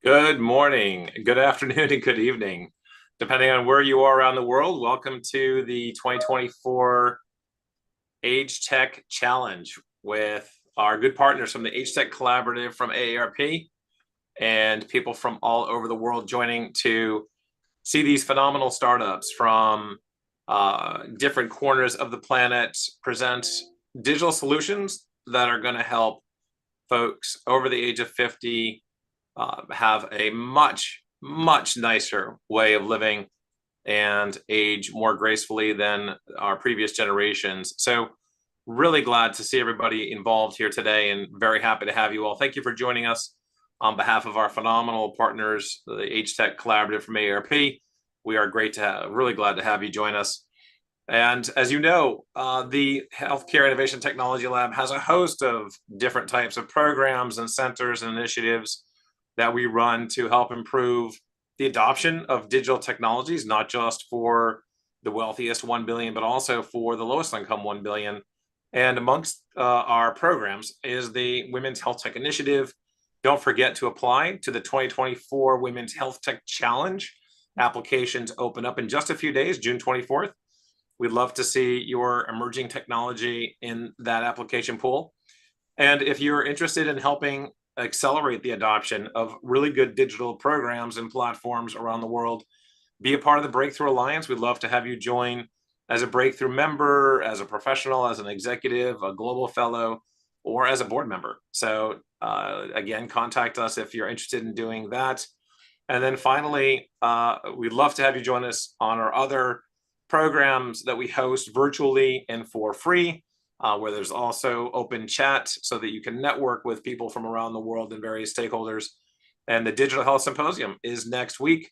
Good morning, good afternoon, and good evening, depending on where you are around the world. Welcome to the 2024 AgeTech Challenge with our good partners from the AgeTech Collaborative from AARP and people from all over the world joining to see these phenomenal startups from different corners of the planet present digital solutions that are going to help folks over the age of 50 have a much nicer way of living and age more gracefully than our previous generations. So really glad to see everybody involved here today and very happy to have you all. Thank you for joining us on behalf of our phenomenal partners, the HTech Collaborative from AARP. We are really glad to have you join us. And as you know, the Healthcare Innovation Technology Lab has a host of different types of programs and centers and initiatives that we run to help improve the adoption of digital technologies, not just for the wealthiest 1 billion, but also for the lowest income 1 billion. And amongst our programs is the Women's Health Tech Initiative. Don't forget to apply to the 2024 Women's Health Tech Challenge. Applications open up in just a few days, June 24th. We'd love to see your emerging technology in that application pool. And if you're interested in helping accelerate the adoption of really good digital programs and platforms around the world, be a part of the Breakthrough Alliance. We'd love to have you join as a Breakthrough member, as a professional, as an executive, a global fellow, or as a board member. So again, contact us if you're interested in doing that. And then finally, we'd love to have you join us on our other programs that we host virtually and for free. Where there's also open chat so that you can network with people from around the world and various stakeholders. And the Digital Health Symposium is next week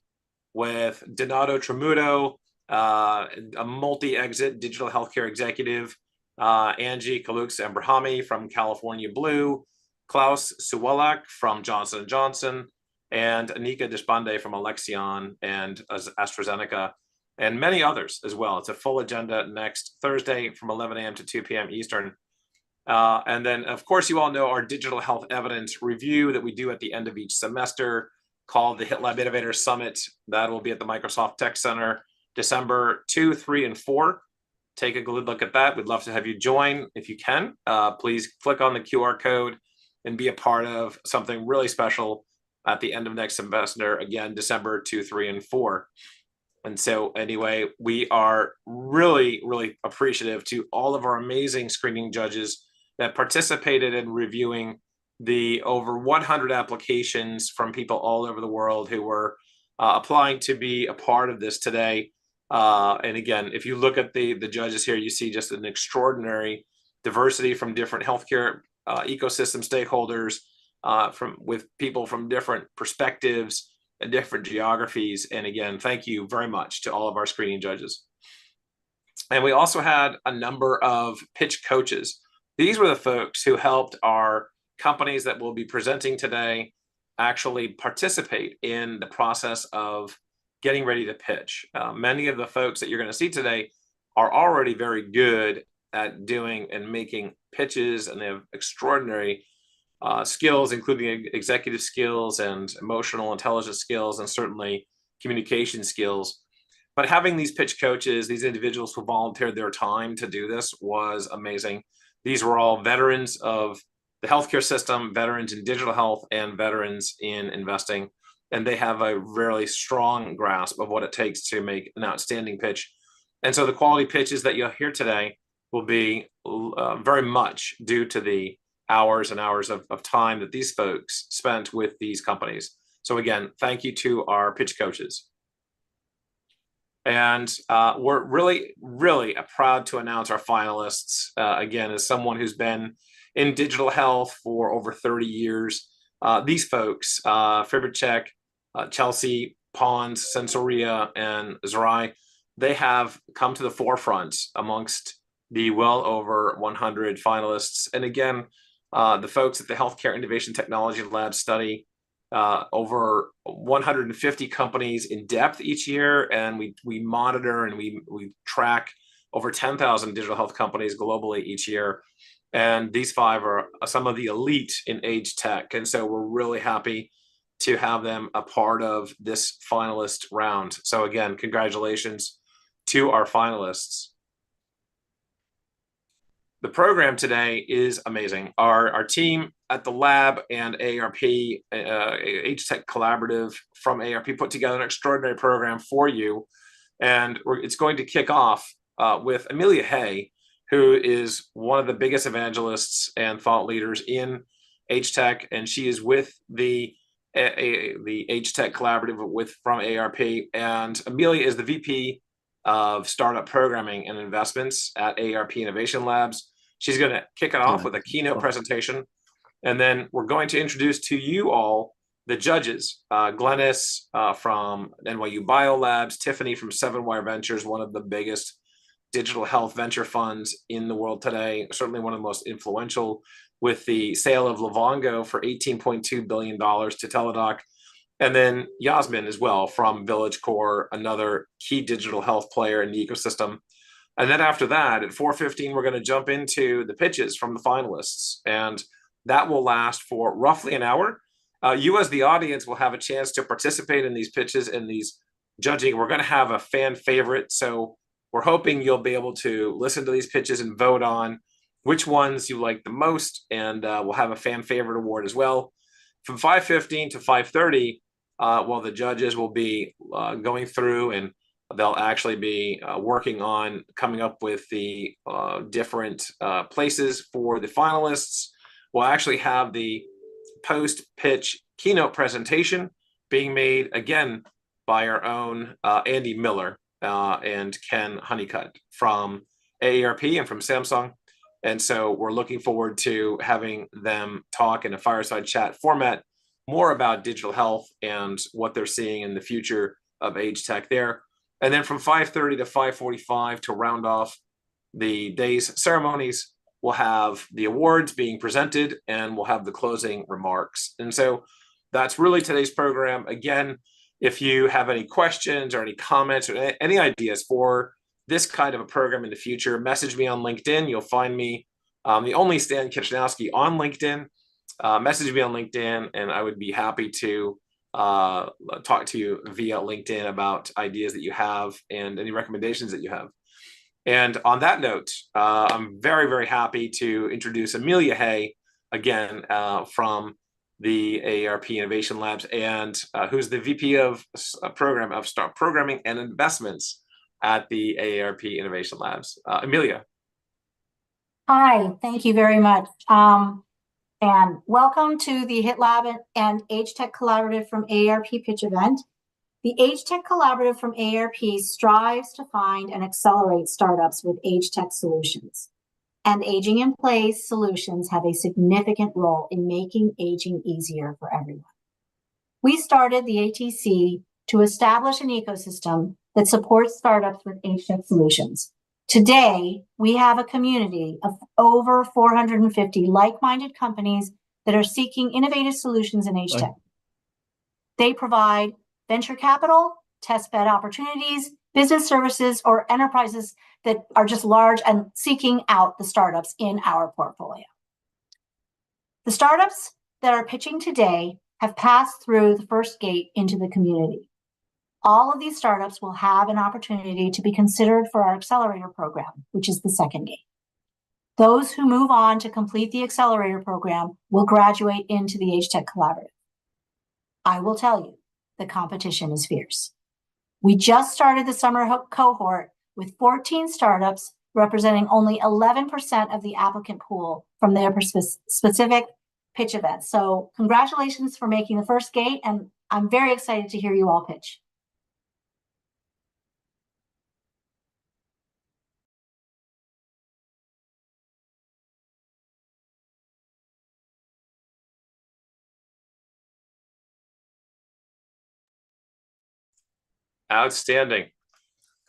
with Donato Tramuto, a multi-exit digital healthcare executive, Angie Kalux-Abrahami from California Blue, Klaus Suwalak from Johnson & Johnson, and Anika Deshpande from Alexion and AstraZeneca, and many others as well. It's a full agenda next Thursday from 11 a.m. to 2 p.m. Eastern. And then, of course, you all know our digital health evidence review that we do at the end of each semester called the HITLAB Innovator Summit. That will be at the Microsoft Tech Center, December 2, 3, and 4. Take a good look at that. We'd love to have you join if you can. Please click on the QR code and be a part of something really special at the end of next semester, again, December 2, 3, and 4. And so anyway, we are really appreciative to all of our amazing screening judges that participated in reviewing the over 100 applications from people all over the world who were applying to be a part of this today. And again, if you look at the judges here, you see just an extraordinary diversity from different healthcare ecosystem stakeholders, with people from different perspectives and different geographies. And again, thank you very much to all of our screening judges. And we also had a number of pitch coaches. These were the folks who helped our companies that will be presenting today actually participate in the process of getting ready to pitch. Many of the folks that you're going to see today are already very good at doing and making pitches, and they have extraordinary skills, including executive skills and emotional intelligence skills, and certainly communication skills. But having these pitch coaches, these individuals who volunteered their time to do this, was amazing. These were all veterans of the healthcare system, veterans in digital health, and veterans in investing. And they have a really strong grasp of what it takes to make an outstanding pitch. And so the quality pitches that you'll hear today will be very much due to the hours and hours of time that these folks spent with these companies. So again, thank you to our pitch coaches. And we're really proud to announce our finalists. Again, as someone who's been in digital health for over 30 years, these folks, Fibercheck, Chelsea, Pons, Sensoria, and Zerai, they have come to the forefront amongst the well over 100 finalists. And again, the folks at the Healthcare Innovation Technology Lab study over 150 companies in depth each year, and we monitor and we track over 10,000 digital health companies globally each year. And these 5 are some of the elite in age tech. And so we're really happy to have them a part of this finalist round. So again, congratulations to our finalists. The program today is amazing. Our team at the lab and AARP, HTech Collaborative from AARP put together an extraordinary program for you. And it's going to kick off with Amelia Hay, who is one of the biggest evangelists and thought leaders in HTech, and she is with the HTech Collaborative from AARP. And Amelia is the VP of Startup Programming and Investments at AARP Innovation Labs. She's going to kick it off with a keynote presentation, and then we're going to introduce to you all the judges, Glennis from NYU Biolabs, Tiffany from 7Wire Ventures, one of the biggest digital health venture funds in the world today, certainly one of the most influential, with the sale of Livongo for $18.2 billion to Teladoc, and then Yasmin as well from Village Core, another key digital health player in the ecosystem. And then after that, at 4:15, we're going to jump into the pitches from the finalists, and that will last for roughly an hour. You as the audience will have a chance to participate in these pitches and these judging. We're going to have a fan favorite, so we're hoping you'll be able to listen to these pitches and vote on which ones you like the most, and we'll have a fan favorite award as well. From 5:15 to 5:30, well, the judges will be going through, and they'll actually be working on coming up with the different places for the finalists. We'll actually have the post-pitch keynote presentation being made again by our own Andy Miller and Ken Honeycutt from AARP and from Samsung. And so we're looking forward to having them talk in a fireside chat format more about digital health and what they're seeing in the future of AgeTech there. And then from 5:30 to 5:45 to round off the day's ceremonies, we'll have the awards being presented and we'll have the closing remarks. And so that's really today's program. Again, if you have any questions or any comments or any ideas for this kind of a program in the future, message me on LinkedIn. You'll find me, the only Stan Kichnowski on LinkedIn. Message me on LinkedIn, and I would be happy to talk to you via LinkedIn about ideas that you have and any recommendations that you have. And on that note, I'm very, very happy to introduce Amelia Hay again from the AARP Innovation Labs, and who's the VP of Program of Start Programming and Investments at the AARP Innovation Labs. Amelia. Hi, thank you very much. And welcome to the HITLAB and AgeTech Collaborative from AARP pitch event. The AgeTech Collaborative from AARP strives to find and accelerate startups with AgeTech solutions. And aging in place solutions have a significant role in making aging easier for everyone. We started the ATC to establish an ecosystem that supports startups with AgeTech solutions. Today, we have a community of over 450 like-minded companies that are seeking innovative solutions in AgeTech. They provide venture capital, testbed opportunities, business services, or enterprises that are just large and seeking out the startups in our portfolio. The startups that are pitching today have passed through the first gate into the community. All of these startups will have an opportunity to be considered for our accelerator program, which is the second gate. Those who move on to complete the accelerator program will graduate into the AgeTech Collaborative. I will tell you, the competition is fierce. We just started the summer cohort with 14 startups representing only 11% of the applicant pool from their specific pitch events. So congratulations for making the first gate, and I'm very excited to hear you all pitch. Outstanding.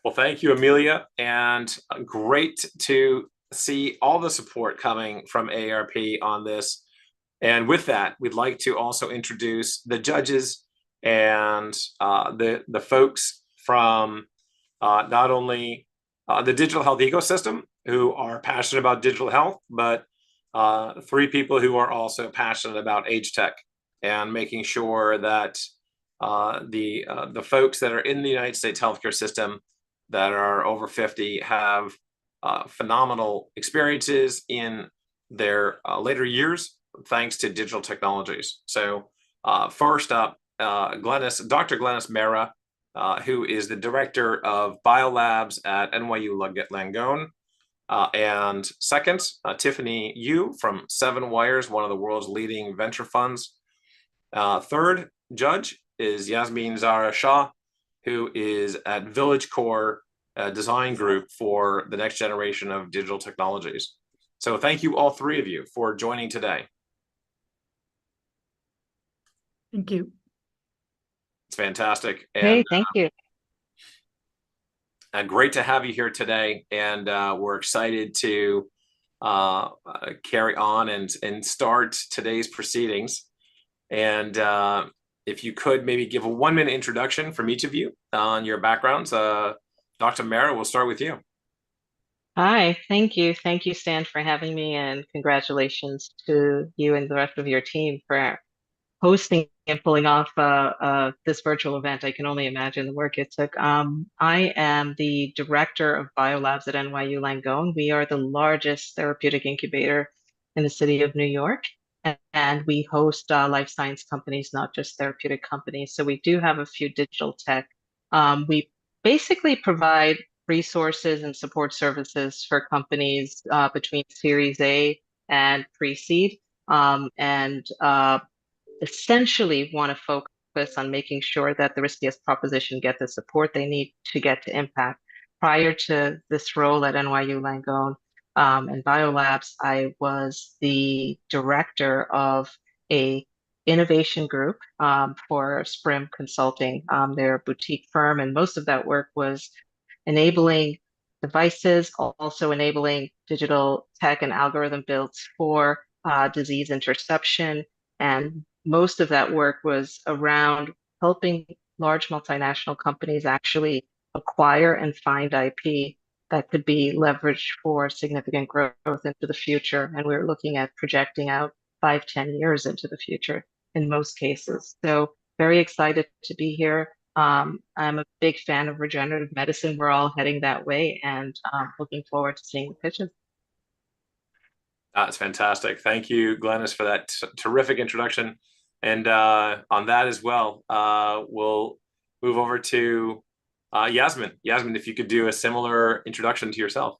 Well, thank you, Amelia, and great to see all the support coming from AARP on this. And with that, we'd like to also introduce the judges and the folks from not only the digital health ecosystem who are passionate about digital health, but 3 people who are also passionate about AgeTech. and making sure that the folks that are in the United States healthcare system that are over 50 have phenomenal experiences in their later years thanks to digital technologies. So first up, Dr. Glenys Mehra, who is the director of biolabs at NYU Langone. And second, Tiffany Yu from Seven Wires, one of the world's leading venture funds. Third judge is Yasmin Zara Shah, who is at Village Core Design Group for the next generation of digital technologies. So thank you, all three of you, for joining today. Thank you. It's fantastic. And, hey, thank you. Great to have you here today. And we're excited to carry on and start today's proceedings. And if you could maybe give a 1-minute introduction from each of you on your backgrounds. Dr. Mehra, we'll start with you. Hi, thank you. Thank you, Stan, for having me, and congratulations to you and the rest of your team for hosting and pulling off this virtual event. I can only imagine the work it took. I am the director of biolabs at NYU Langone. We are the largest therapeutic incubator in the city of New York, and we host life science companies, not just therapeutic companies. So we do have a few digital tech. We basically provide resources and support services for companies between Series A and pre-seed, and essentially want to focus on making sure that the riskiest proposition get the support they need to get to impact. Prior to this role at NYU Langone and Biolabs, I was the director of a innovation group for Sprim Consulting. They're a boutique firm, and most of that work was enabling devices, also enabling digital tech and algorithm builds for disease interception. And most of that work was around helping large multinational companies actually acquire and find IP that could be leveraged for significant growth into the future. And we were looking at projecting out 5-10 years into the future in most cases. So very excited to be here. I'm a big fan of regenerative medicine. We're all heading that way, and looking forward to seeing the pitches. That's fantastic. Thank you, Glenys, for that terrific introduction. And on that as well, we'll move over to Yasmin. Yasmin, if you could do a similar introduction to yourself.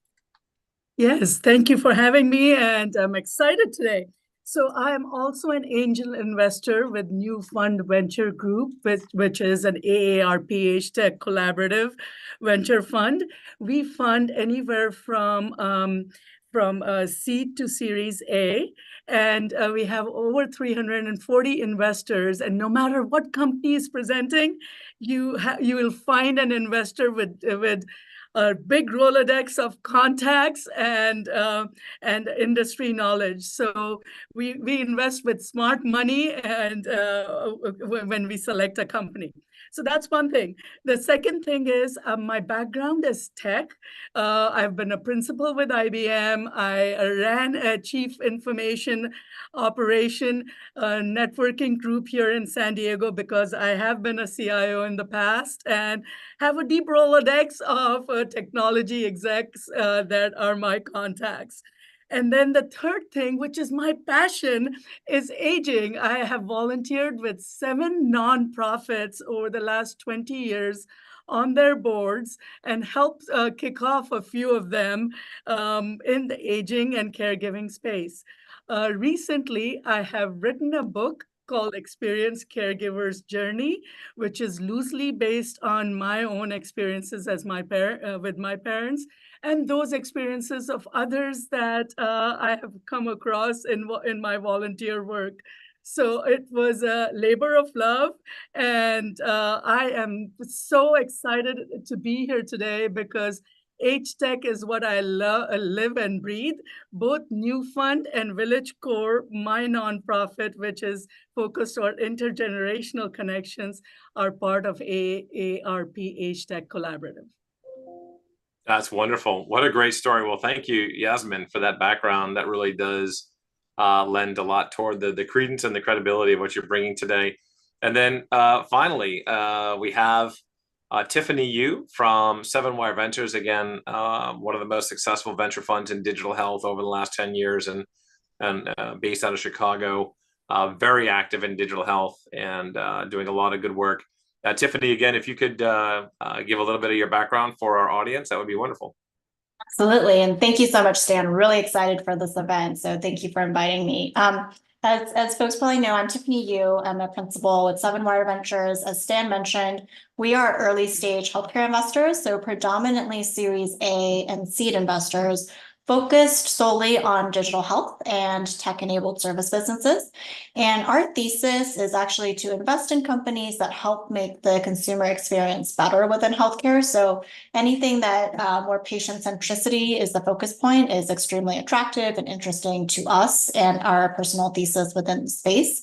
Yes, thank you for having me, and I'm excited today. So I am also an angel investor with New Fund Venture Group, which is an AARP HTech collaborative venture fund. We fund anywhere from seed to Series A, and we have over 340 investors. And no matter what company is presenting, you will find an investor with a big Rolodex of contacts and industry knowledge. So we invest with smart money and when we select a company. So that's one thing. The second thing is my background is tech. I've been a principal with IBM. I ran a chief information operation networking group here in San Diego because I have been a CIO in the past and have a deep Rolodex of technology execs that are my contacts. And then the third thing, which is my passion, is aging. I have volunteered with 7 nonprofits over the last 20 years on their boards and helped kick off a few of them in the aging and caregiving space. Recently, I have written a book called Experienced Caregiver's Journey, which is loosely based on my own experiences as with my parents and those experiences of others that I have come across in my volunteer work. So it was a labor of love, and I am so excited to be here today because HTech is what I live and breathe. Both New Fund and Village Core, my nonprofit, which is focused on intergenerational connections, are part of AARP HTech Collaborative. That's wonderful. What a great story. Well, thank you, Yasmin, for that background. That really does lend a lot toward the credence and the credibility of what you're bringing today. And then finally, we have Tiffany Yu from 7Wire Ventures, again, one of the most successful venture funds in digital health over the last 10 years and based out of Chicago, very active in digital health and doing a lot of good work. Tiffany, again, if you could give a little bit of your background for our audience, that would be wonderful. Absolutely. And thank you so much, Stan. Really excited for this event. So thank you for inviting me. As folks probably know, I'm Tiffany Yu. I'm a principal with 7Wire Ventures. As Stan mentioned, we are early stage healthcare investors, so predominantly Series A and seed investors focused solely on digital health and tech-enabled service businesses. And our thesis is actually to invest in companies that help make the consumer experience better within healthcare. So anything that more patient centricity is the focus point is extremely attractive and interesting to us and our personal thesis within the space.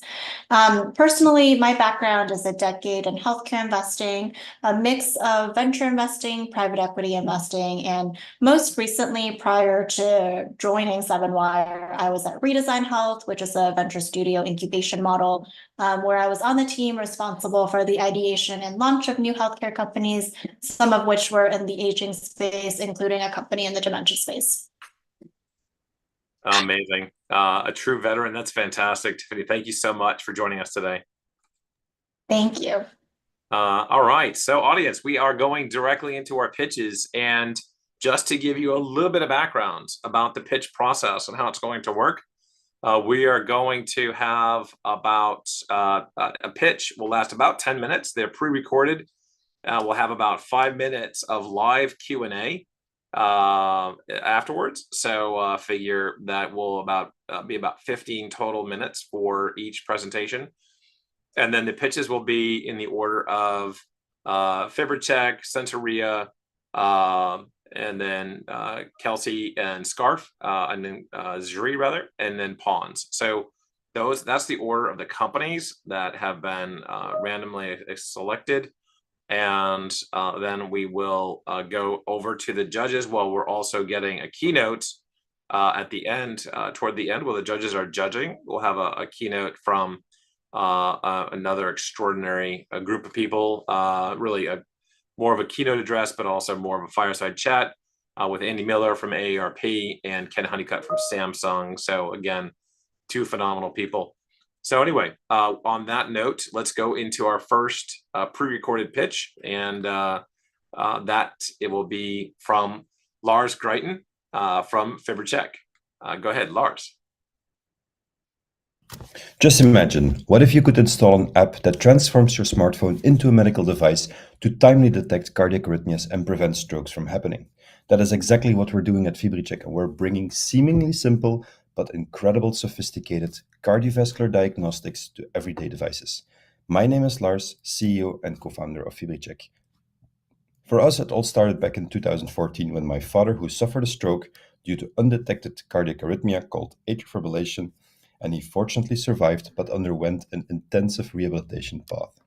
Personally, my background is a decade in healthcare investing, a mix of venture investing, private equity investing, and most recently, prior to joining 7Wire, I was at Redesign Health, which is a venture studio incubation model, where I was on the team responsible for the ideation and launch of new healthcare companies, some of which were in the aging space, including a company in the dementia space. Amazing. A true veteran. That's fantastic, Tiffany. Thank you so much for joining us today. Thank you. All right. So audience, we are going directly into our pitches. And just to give you a little bit of background about the pitch process and how it's going to work, we are going to have about a pitch will last about 10 minutes. They're pre-recorded. We'll have about 5 minutes of live Q&A afterwards. So figure that will be about 15 total minutes for each presentation. And then the pitches will be in the order of FiberCheck, Sensoria, and then Kelsey and Scarf, and then Zuri rather, and then Pawns. So that's the order of the companies that have been randomly selected. And then we will go over to the judges while we're also getting a keynote at the end, toward the end, while the judges are judging. We'll have a keynote from another extraordinary group of people, really more of a keynote address, but also more of a fireside chat with Andy Miller from AARP and Ken Honeycutt from Samsung. So again, two phenomenal people. So anyway, on that note, let's go into our first pre-recorded pitch, and that it will be from Lars Greiton from FiberCheck. Go ahead, Lars. Just imagine, what if you could install an app that transforms your smartphone into a medical device to timely detect cardiac arrhythmias and prevent strokes from happening? That is exactly what we're doing at FiberCheck, and we're bringing seemingly simple but incredible sophisticated cardiovascular diagnostics to everyday devices. My name is Lars, CEO and co-founder of FiberCheck. For us, it all started back in 2014 when my father, who suffered a stroke due to undetected cardiac arrhythmia called atrial fibrillation, and he fortunately survived but underwent an intensive rehabilitation path.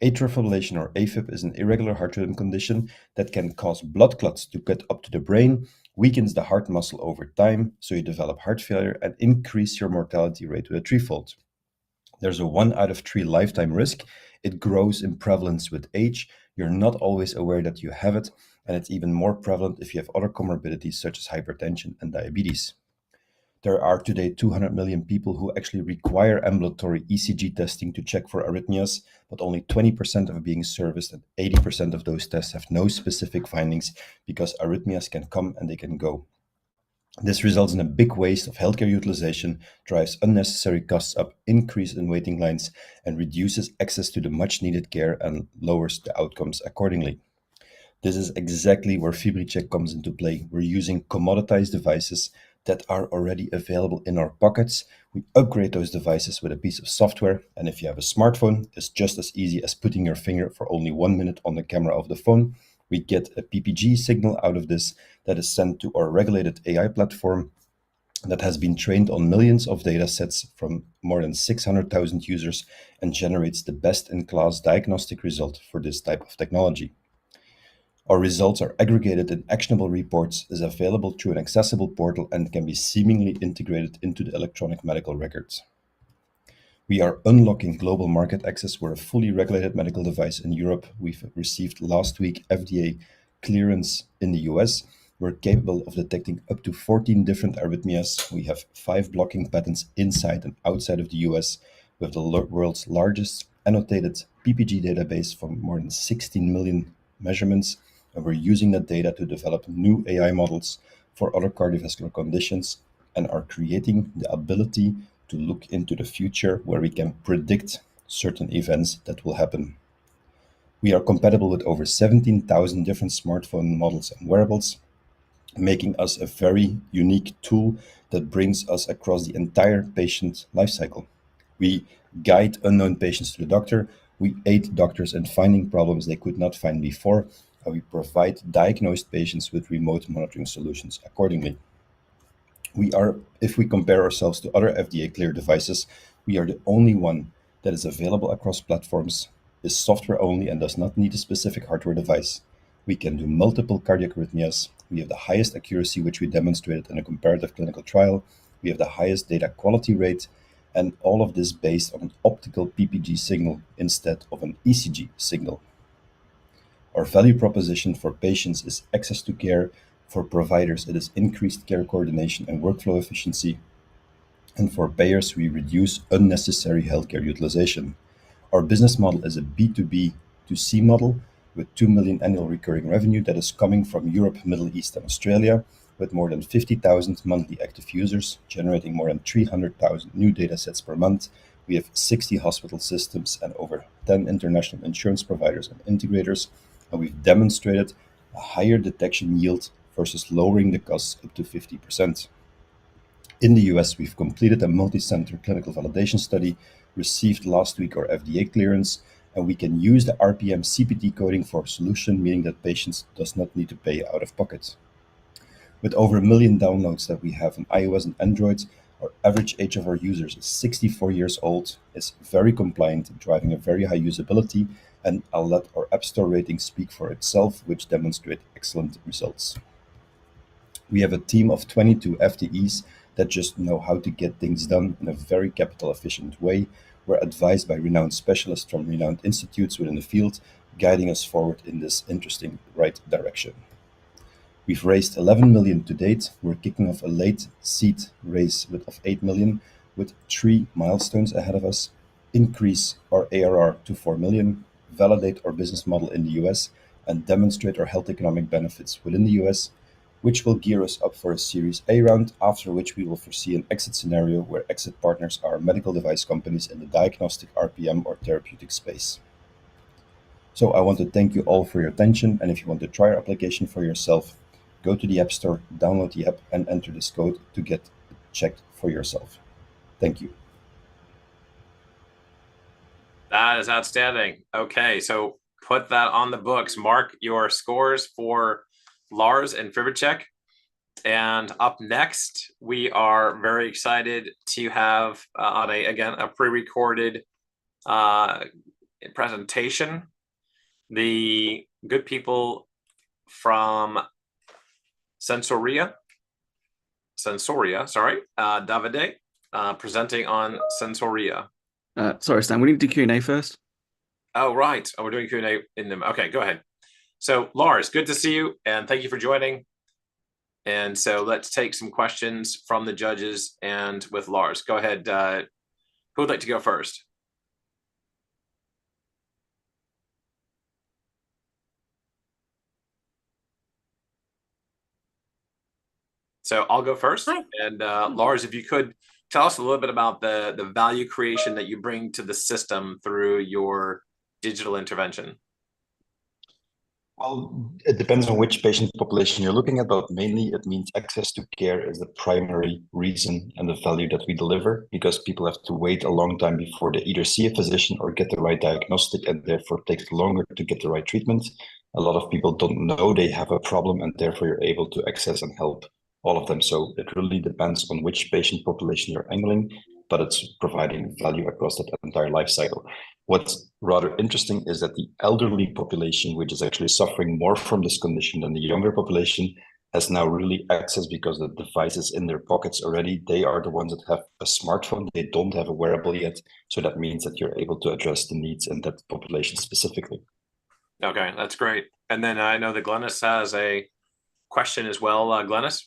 Atrial fibrillation, or AFib, is an irregular heart rhythm condition that can cause blood clots to get up to the brain, weakens the heart muscle over time, so you develop heart failure and increase your mortality rate with a threefold. There's a 1 out of 3 lifetime risk. It grows in prevalence with age. You're not always aware that you have it, and it's even more prevalent if you have other comorbidities such as hypertension and diabetes. There are today 200 million people who actually require ambulatory ECG testing to check for arrhythmias, but only 20% are being serviced, and 80% of those tests have no specific findings because arrhythmias can come and they can go. This results in a big waste of healthcare utilization, drives unnecessary costs up, increase in waiting lines, and reduces access to the much needed care and lowers the outcomes accordingly. This is exactly where FiberCheck comes into play. We're using commoditized devices that are already available in our pockets. We upgrade those devices with a piece of software, and if you have a smartphone, it's just as easy as putting your finger for only 1 minute on the camera of the phone. We get a PPG signal out of this that is sent to our regulated AI platform that has been trained on millions of data sets from more than 600,000 users and generates the best-in-class diagnostic result for this type of technology. Our results are aggregated in actionable reports, is available through an accessible portal, and can be seamlessly integrated into the electronic medical records. We are unlocking global market access. We're a fully regulated medical device in Europe. We've received last week FDA clearance in the US. We're capable of detecting up to 14 different arrhythmias. We have 5 blocking patents inside and outside of the US. We have the world's largest annotated PPG database from more than 16 million measurements. And we're using that data to develop new AI models for other cardiovascular conditions and are creating the ability to look into the future where we can predict certain events that will happen. We are compatible with over 17,000 different smartphone models and wearables, making us a very unique tool that brings us across the entire patient lifecycle. We guide unknown patients to the doctor, we aid doctors in finding problems they could not find before, and we provide diagnosed patients with remote monitoring solutions accordingly. If we compare ourselves to other FDA-cleared devices, we are the only one that is available across platforms, is software only, and does not need a specific hardware device. We can do multiple cardiac arrhythmias. We have the highest accuracy, which we demonstrated in a comparative clinical trial. We have the highest data quality rate, and all of this based on an optical PPG signal instead of an ECG signal. Our value proposition for patients is access to care. For providers, it is increased care coordination and workflow efficiency. And for payers, we reduce unnecessary healthcare utilization. Our business model is a B2B2C model with 2 million annual recurring revenue that is coming from Europe, Middle East, and Australia, with more than 50,000 monthly active users, generating more than 300,000 new data sets per month. We have 60 hospital systems and over 10 international insurance providers and integrators, and we've demonstrated a higher detection yield versus lowering the costs up to 50%. In the US, we've completed a multi-center clinical validation study, received last week our FDA clearance, and we can use the RPM CPT coding for a solution, meaning that patients does not need to pay out of pocket. With over 1 million downloads that we have on iOS and Android, our average age of our users is 64 years old, is very compliant, driving a very high usability, and I'll let our App Store rating speak for itself, which demonstrate excellent results. We have a team of 22 FTEs that just know how to get things done in a very capital efficient way. We're advised by renowned specialists from renowned institutes within the field, guiding us forward in this interesting right direction. We've raised 11 million to date. We're kicking off a late seed raise of 8 million with 3 milestones ahead of us: increase our ARR to 4 million, validate our business model in the US, and demonstrate our health economic benefits within the US, which will gear us up for a Series A round, after which we will foresee an exit scenario where exit partners are medical device companies in the diagnostic, RPM, or therapeutic space. So I want to thank you all for your attention, and if you want to try our application for yourself, go to the App Store, download the app, and enter this code to get it checked for yourself. Thank you. That is outstanding. Okay, so put that on the books. Mark your scores for Lars and FiberCheck. And up next, we are very excited to have on a pre-recorded presentation, the good people from Sensoria, Davide, presenting on Sensoria. Sorry, Stan, we need to do Q&A first. Oh, right. Oh, we're doing Q&A in them. Okay, go ahead. So, Lars, good to see you, and thank you for joining. And so let's take some questions from the judges and with Lars. Go ahead. Who would like to go first? So I'll go first. Hi. And Lars, if you could tell us a little bit about the value creation that you bring to the system through your digital intervention. Well, it depends on which patient population you're looking at, but mainly it means access to care is the primary reason and the value that we deliver, because people have to wait a long time before they either see a physician or get the right diagnostic, and therefore it takes longer to get the right treatment. A lot of people don't know they have a problem, and therefore you're able to access and help all of them. So it really depends on which patient population you're angling, but it's providing value across that entire life cycle. What's rather interesting is that the elderly population, which is actually suffering more from this condition than the younger population, has now really access because the device is in their pockets already. They are the ones that have a smartphone. They don't have a wearable yet. So that means that you're able to address the needs in that population specifically. Okay, that's great. And then I know that Glennis has a question as well. Glennis?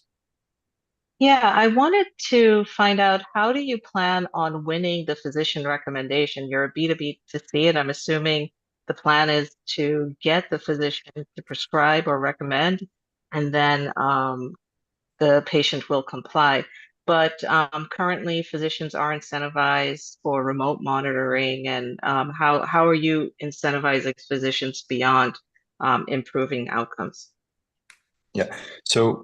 Yeah, I wanted to find out, how do you plan on winning the physician recommendation? You're a B2B2C, and I'm assuming the plan is to get the physician to prescribe or recommend, and then the patient will comply. But currently, physicians are incentivized for remote monitoring, and how are you incentivizing physicians beyond improving outcomes? Yeah, so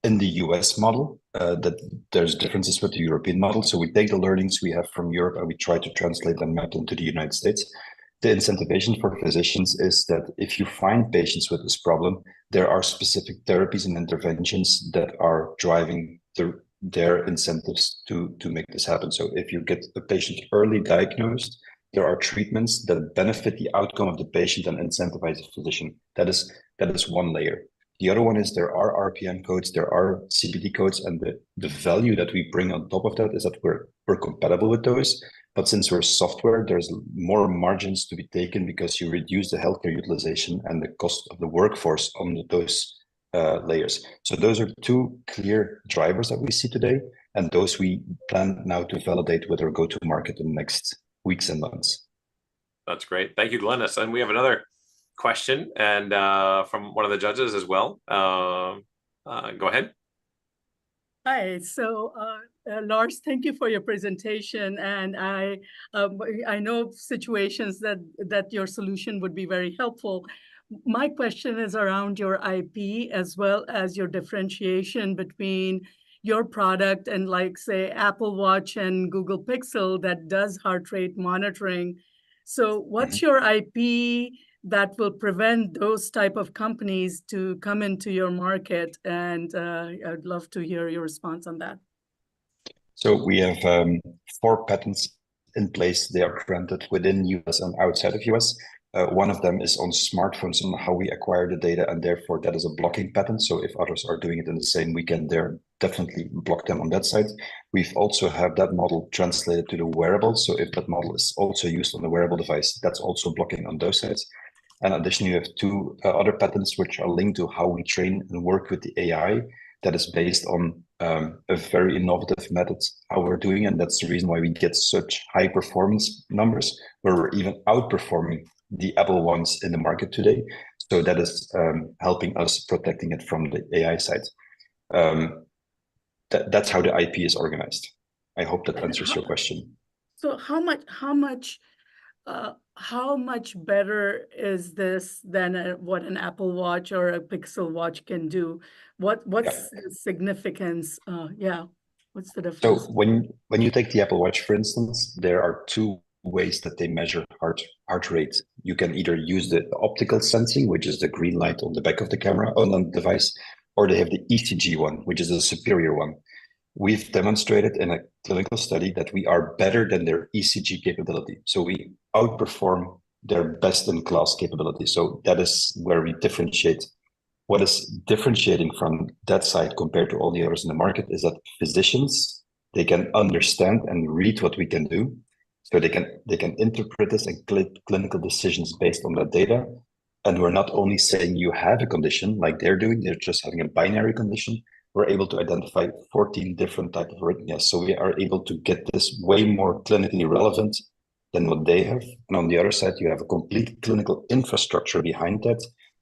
in the US model, that there's differences with the European model. So we take the learnings we have from Europe and we try to translate them back into the United States. The incentivization for physicians is that if you find patients with this problem, there are specific therapies and interventions that are driving their incentives to make this happen. So if you get a patient early diagnosed, there are treatments that benefit the outcome of the patient and incentivize the physician. That is one layer. The other one is there are RPM codes, there are CPT codes, and the value that we bring on top of that is that we're compatible with those. But since we're software, there's more margins to be taken because you reduce the healthcare utilization and the cost of the workforce on those layers. So those are two clear drivers that we see today, and those we plan now to validate with our go-to-market in the next weeks and months. That's great. Thank you, Glennis. And we have another question and from one of the judges as well. Go ahead. Hi, so Lars, thank you for your presentation, and I know situations that your solution would be very helpful. My question is around your IP as well as your differentiation between your product and, like, say, Apple Watch and Google Pixel that does heart rate monitoring. So what's your IP that will prevent those type of companies to come into your market? And I'd love to hear your response on that. So we have 4 patents in place. They are granted within US and outside of US. One of them is on smartphones and how we acquire the data, and therefore that is a blocking patent. So if others are doing it in the same weekend, they're definitely block them on that side. We've also have that model translated to the wearable. So if that model is also used on the wearable device, that's also blocking on those sides. And additionally, you have 2 other patents which are linked to how we train and work with the AI that is based on a very innovative method, how we're doing it. And that's the reason why we get such high performance numbers, where we're even outperforming the Apple ones in the market today. So that is helping us protecting it from the AI side. That's how the IP is organized. I hope that answers your question. So how much better is this than what an Apple Watch or a Pixel Watch can do? What's the significance? What's the difference? So when you take the Apple Watch, for instance, there are 2 ways that they measure heart rate. You can either use the optical sensing, which is the green light on the back of the camera on the device, or they have the ECG one, which is a superior one. We've demonstrated in a clinical study that we are better than their ECG capability. So we outperform their best-in-class capability. So that is where we differentiate. What is differentiating from that side compared to all the others in the market is that physicians, they can understand and read what we can do. So they can interpret this and clinical decisions based on that data. And we're not only saying you have a condition like they're doing, they're just having a binary condition. We're able to identify 14 different types of arrhythmias. So we are able to get this way more clinically relevant than what they have. And on the other side, you have a complete clinical infrastructure behind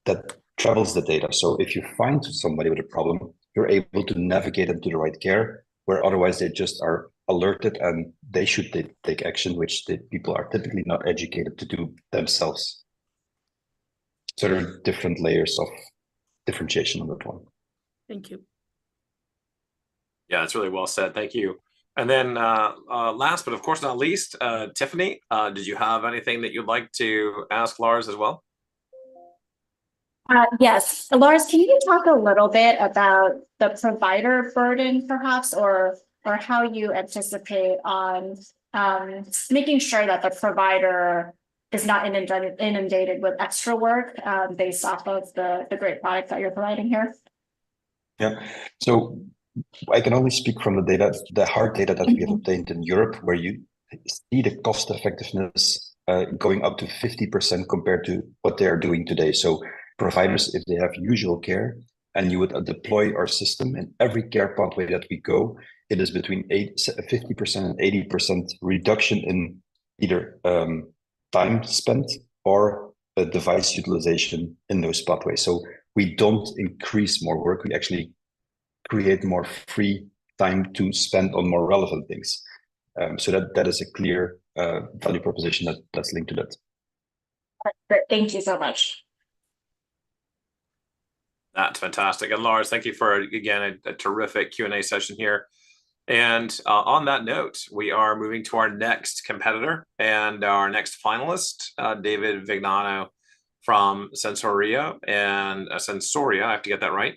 that travels the data. So if you find somebody with a problem, you're able to navigate them to the right care, where otherwise they just are alerted and they should take action, which the people are typically not educated to do themselves. So there are different layers of differentiation on that one. Thank you. Yeah, that's really well said. Thank you. And then last, but of course not least, Tiffany, did you have anything that you'd like to ask Lars as well? Yes. Lars, can you talk a little bit about the provider burden, perhaps, or how you anticipate on making sure that the provider is not inundated with extra work based off of the great product that you're providing here? Yeah, so I can only speak from the data, the hard data that we have obtained in Europe, where you see the cost effectiveness going up to 50% compared to what they are doing today. So providers, if they have usual care and you would deploy our system in every care pathway that we go, it is between 50% and 80% reduction in either time spent or device utilization in those pathways. So we don't increase more work, we actually create more free time to spend on more relevant things. So that is a clear value proposition that's linked to that. Great. Thank you so much. That's fantastic. And Lars, thank you for, again, a terrific Q&A session here. And on that note, we are moving to our next competitor and our next finalist, David Vignano from Sensoria, I have to get that right.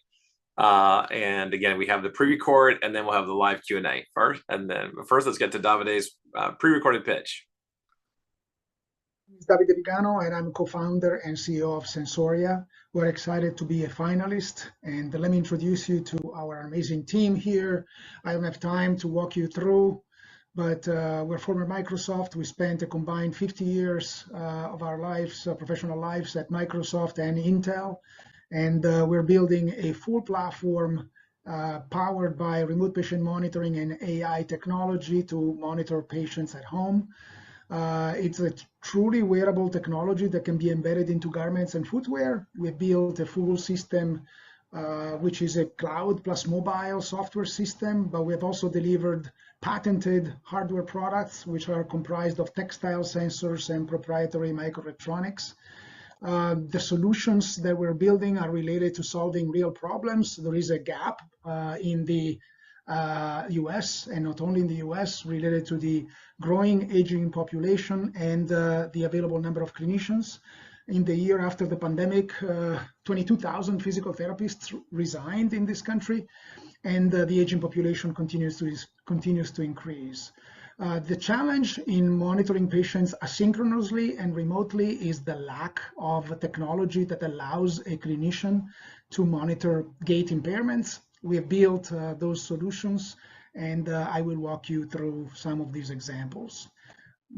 And again, we have the pre-record and then we'll have the live Q&A first. And then first, let's get to Davide's pre-recorded pitch. It's Davide Vignano, and I'm co-founder and CEO of Sensoria. We're excited to be a finalist, and let me introduce you to our amazing team here. I don't have time to walk you through, but we're former Microsoft. We spent a combined 50 years of our lives, professional lives at Microsoft and Intel, and we're building a full platform powered by remote patient monitoring and AI technology to monitor patients at home. It's a truly wearable technology that can be embedded into garments and footwear. We built a full system, which is a cloud plus mobile software system, but we have also delivered patented hardware products, which are comprised of textile sensors and proprietary microelectronics. The solutions that we're building are related to solving real problems. There is a gap in the US, and not only in the US, related to the growing aging population and the available number of clinicians. In the year after the pandemic, 22,000 physical therapists resigned in this country, and the aging population continues to increase. The challenge in monitoring patients asynchronously and remotely is the lack of technology that allows a clinician to monitor gait impairments. We have built those solutions, and I will walk you through some of these examples.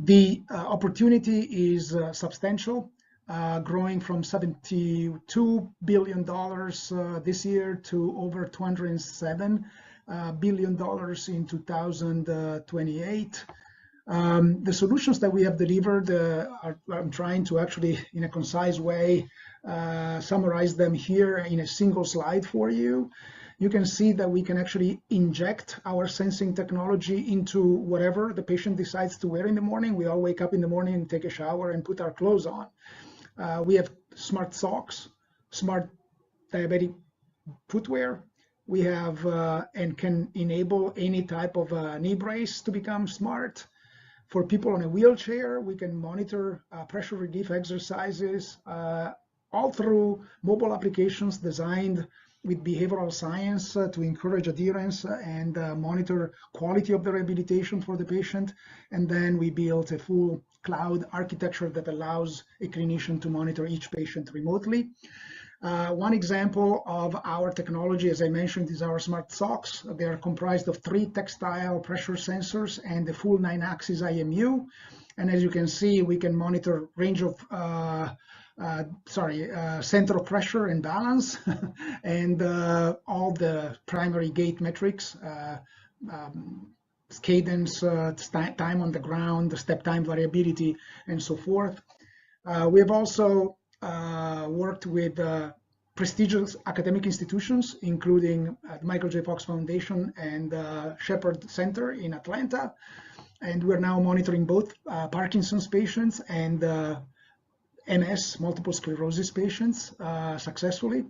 The opportunity is substantial, growing from $72 billion this year to over $207 billion in 2028. The solutions that we have delivered I'm trying to actually, in a concise way, summarize them here in a single slide for you. You can see that we can actually inject our sensing technology into whatever the patient decides to wear in the morning. We all wake up in the morning and take a shower and put our clothes on. We have smart socks, smart diabetic footwear. We have and can enable any type of knee brace to become smart. For people on a wheelchair, we can monitor pressure relief exercises all through mobile applications designed with behavioral science to encourage adherence and monitor quality of the rehabilitation for the patient. And then we built a full cloud architecture that allows a clinician to monitor each patient remotely. One example of our technology, as I mentioned, is our smart socks. They are comprised of 3 textile pressure sensors and a full 9-axis IMU. And as you can see, we can monitor range of center of pressure and balance, and all the primary gait metrics, cadence, time on the ground, the step time variability, and so forth. We have also worked with prestigious academic institutions, including the Michael J. Fox Foundation and Shepherd Center in Atlanta. And we're now monitoring both Parkinson's patients and MS, multiple sclerosis patients, successfully.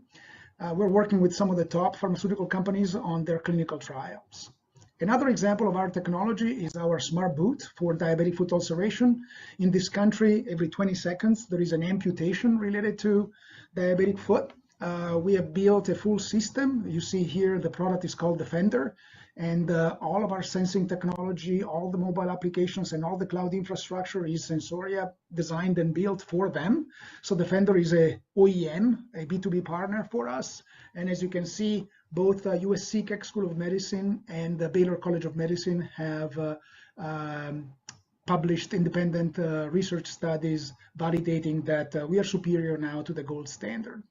We're working with some of the top pharmaceutical companies on their clinical trials. Another example of our technology is our smart boot for diabetic foot ulceration. In this country, every 20 seconds, there is an amputation related to diabetic foot. We have built a full system. You see here, the product is called Defender. And all of our sensing technology, all the mobile applications, and all the cloud infrastructure is Sensoria designed and built for them. So Defender is a OEM, a B2B partner for us. And as you can see, both USC Keck School of Medicine and the Baylor College of Medicine have published independent research studies validating that we are superior now to the gold standard.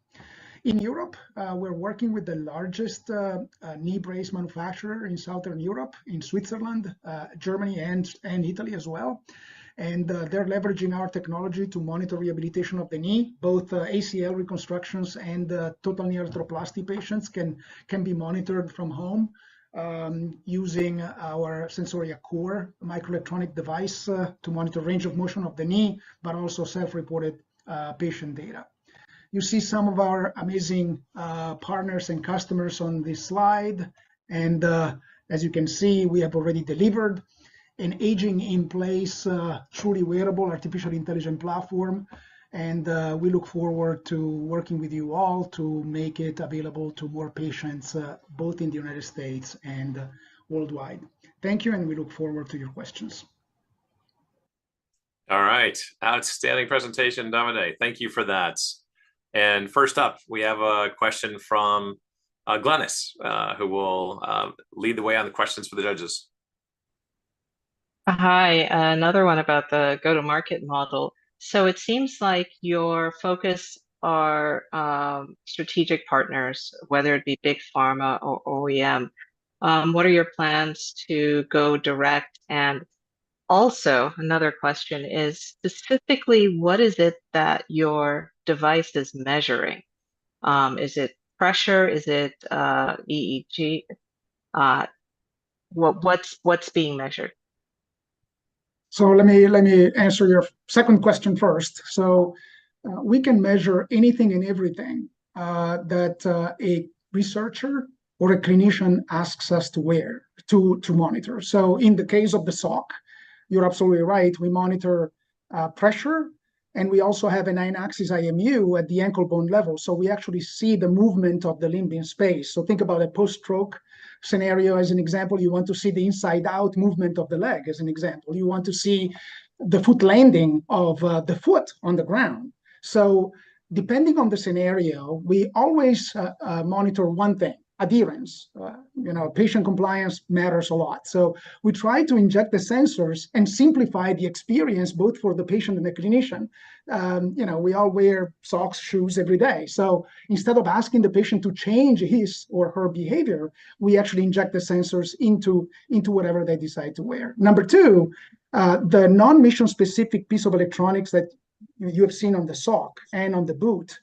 In Europe, we're working with the largest knee brace manufacturer in Southern Europe, in Switzerland, Germany, and Italy as well. And they're leveraging our technology to monitor rehabilitation of the knee. Both ACL reconstructions and total knee arthroplasty patients can be monitored from home using our Sensoria Core microelectronic device to monitor range of motion of the knee, but also self-reported patient data. You see some of our amazing partners and customers on this slide. And as you can see, we have already delivered an aging in place, truly wearable artificial intelligence platform. And we look forward to working with you all to make it available to more patients, both in the United States and worldwide. Thank you, and we look forward to your questions. All right, outstanding presentation, Davide. Thank you for that. And first up, we have a question from Glennis, who will lead the way on the questions for the judges. Hi, another one about the go-to-market model. So it seems like your focus are strategic partners, whether it be big pharma or OEM. What are your plans to go direct? And also, another question is specifically, what is it that your device is measuring? Is it pressure? Is it EEG? What's being measured? So let me answer your second question first. So we can measure anything and everything that a researcher or a clinician asks us to monitor. So in the case of the SOC, you're absolutely right. We monitor pressure, and we also have a 9-axis IMU at the ankle bone level. So we actually see the movement of the limb in space. So think about a post-stroke scenario as an example. You want to see the inside-out movement of the leg as an example. You want to see the foot landing of the foot on the ground. So depending on the scenario, we always monitor one thing: adherence. Patient compliance matters a lot. So we try to inject the sensors and simplify the experience both for the patient and the clinician. We all wear socks, shoes every day. So instead of asking the patient to change his or her behavior, we actually inject the sensors into whatever they decide to wear. Number two, the non-mission specific piece of electronics that you have seen on the sock and on the boot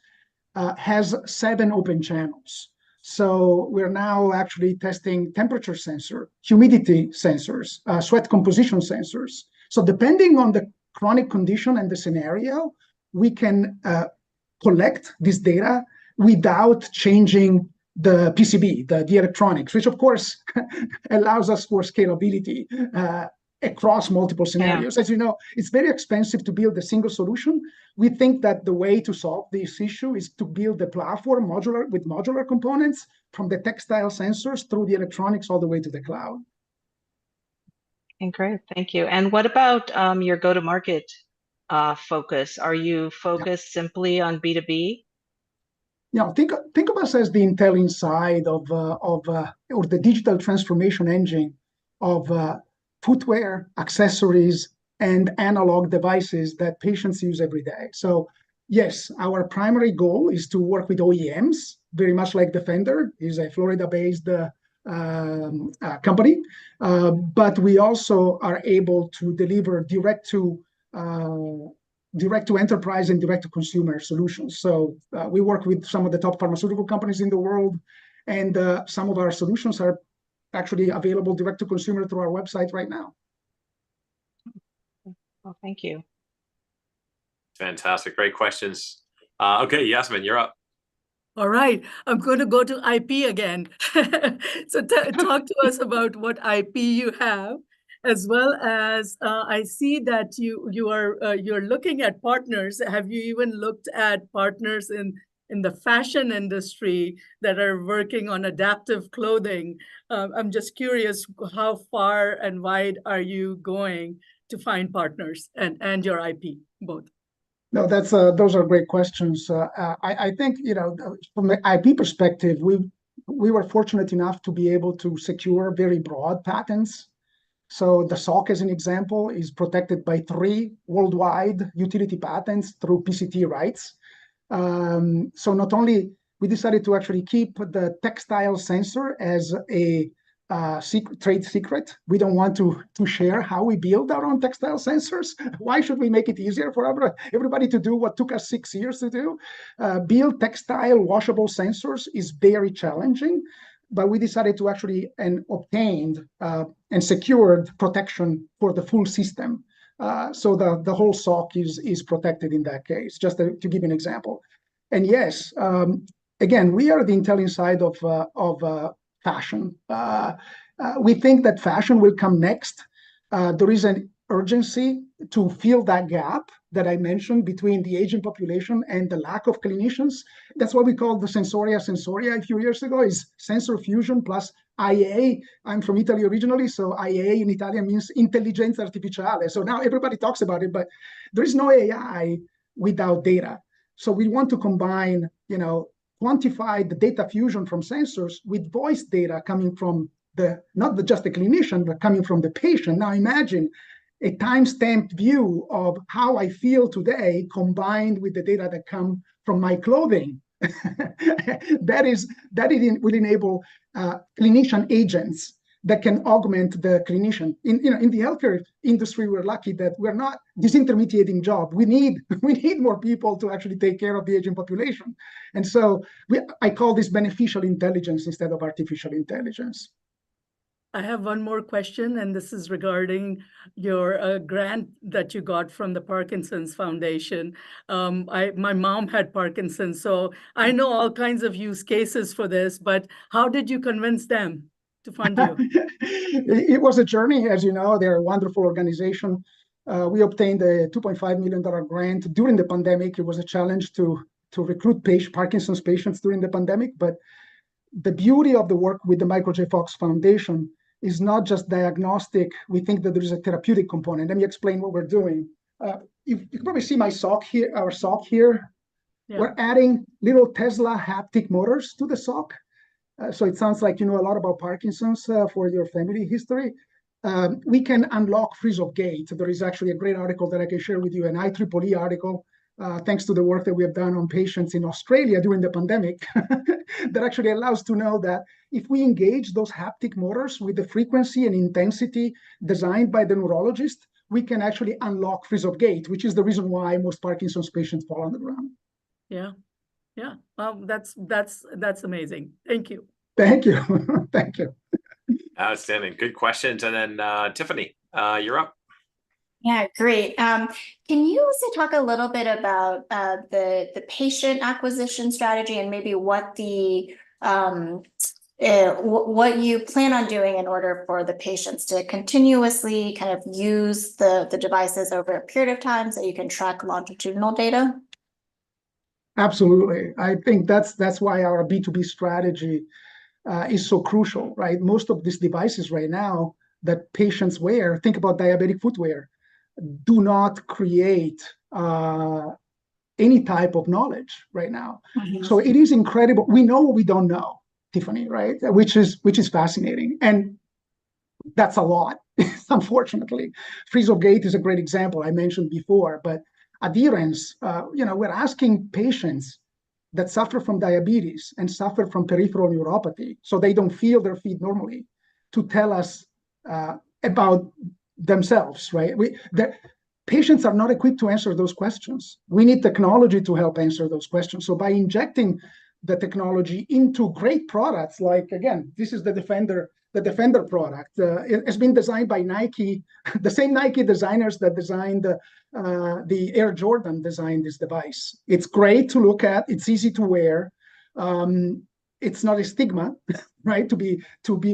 has 7 open channels. So we're now actually testing temperature sensor, humidity sensors, sweat composition sensors. So depending on the chronic condition and the scenario, we can collect this data without changing the PCB, the electronics, which of course allows us for scalability across multiple scenarios. As you know, it's very expensive to build a single solution. We think that the way to solve this issue is to build a platform with modular components from the textile sensors through the electronics all the way to the cloud. Okay, great, thank you. And what about your go-to-market focus? Are you focused simply on B2B? Think of us as the Intel Inside or the digital transformation engine of footwear, accessories, and analog devices that patients use every day. So yes, our primary goal is to work with OEMs, very much like Defender is a Florida-based company, but we also are able to deliver direct to enterprise and direct to consumer solutions. So we work with some of the top pharmaceutical companies in the world, and some of our solutions are actually available direct to consumer through our website right now. Well, thank you. Fantastic, great questions. Okay, Yasmin, you're up. All right, I'm going to go to IP again. So talk to us about what IP you have, as well as I see that you're looking at partners. Have you even looked at partners in in the fashion industry that are working on adaptive clothing. I'm just curious, how far and wide are you going to find partners and your IP both? No, those are great questions. I think, from the IP perspective, we were fortunate enough to be able to secure very broad patents. So the sock, as an example, is protected by 3 worldwide utility patents through PCT rights. So not only we decided to actually keep the textile sensor as a trade secret. We don't want to share how we build our own textile sensors. Why should we make it easier for everybody to do what took us 6 years to do? Build textile washable sensors is very challenging, but we decided to actually obtained and secured protection for the full system. So the whole sock is protected in that case, just to give you an example. And yes, again, we are the intelligent side of fashion. We think that fashion will come next. There is an urgency to fill that gap that I mentioned between the aging population and the lack of clinicians. That's what we called the Sensoria a few years ago, is sensor fusion plus IA. I'm from Italy originally, so IA in Italian means intelligenza artificiale. So now everybody talks about it, but there is no AI without data. So we want to combine, quantify the data fusion from sensors with voice data coming from just the clinician, but coming from the patient. Now imagine a time-stamped view of how I feel today combined with the data that come from my clothing. that will enable clinician agents that can augment the clinician. In the healthcare industry, we're lucky that we're not disintermediating job. We need more people to actually take care of the aging population. And so I call this beneficial intelligence instead of artificial intelligence. I have one more question, and this is regarding your grant that you got from the Parkinson's Foundation. My mom had Parkinson's, so I know all kinds of use cases for this, but how did you convince them to fund you? It was a journey, as you know. They're a wonderful organization. We obtained a $2.5 million grant during the pandemic. It was a challenge to recruit Parkinson's patients during the pandemic, but the beauty of the work with the Michael J. Fox Foundation is not just diagnostic. We think that there is a therapeutic component. Let me explain what we're doing. You can probably see our sock here. Yeah. We're adding little Tesla haptic motors to the sock. So it sounds like you know a lot about Parkinson's for your family history. We can unlock freeze of gait. There is actually a great article that I can share with you, an IEEE article, thanks to the work that we have done on patients in Australia during the pandemic, that actually allows to know that if we engage those haptic motors with the frequency and intensity designed by the neurologist, we can actually unlock freeze of gait, which is the reason why most Parkinson's patients fall on the ground. Yeah. Yeah, that's amazing. Thank you. Thank you. Thank you. Outstanding. Good questions. And then Tiffany, you're up. Yeah, great. Can you also talk a little bit about the patient acquisition strategy and maybe what what you plan on doing in order for the patients to continuously kind of use the devices over a period of time so you can track longitudinal data? Absolutely. I think that's why our B2B strategy is so crucial, right? Most of these devices right now that patients wear, think about diabetic footwear, do not create any type of knowledge right now. Mm-hmm. So it is incredible. We know what we don't know, Tiffany, right? Which is fascinating. And that's a lot, unfortunately. Freeze of gait is a great example I mentioned before, but adherence, we're asking patients that suffer from diabetes and suffer from peripheral neuropathy, so they don't feel their feet normally, to tell us about themselves, right? The patients are not equipped to answer those questions. We need technology to help answer those questions. So by injecting the technology into great products, like, again, this is the Defender product. It has been designed by Nike, the same Nike designers that designed the Air Jordan designed this device. It's great to look at. It's easy to wear. It's not a stigma, right, to be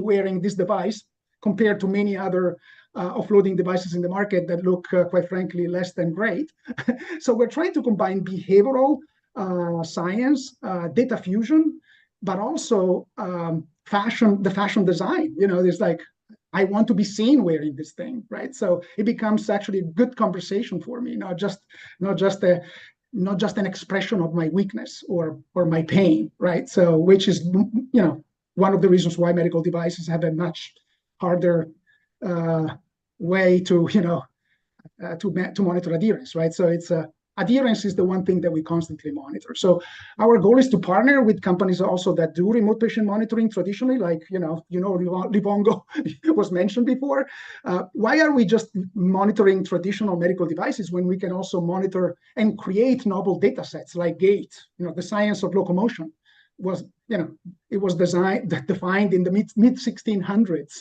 wearing this device compared to many other offloading devices in the market that look, quite frankly, less than great. So we're trying to combine behavioral science, data fusion, but also the fashion design. There's like, I want to be seen wearing this thing, right? So it becomes actually a good conversation for me, not just an expression of my weakness or my pain, right? So which is one of the reasons why medical devices have a much harder way to to monitor adherence, right? So it's adherence is the one thing that we constantly monitor. So our goal is to partner with companies also that do remote patient monitoring traditionally, like Livongo was mentioned before. Why are we just monitoring traditional medical devices when we can also monitor and create novel data sets like gait? The science of locomotion was, it was defined in the mid 1600s.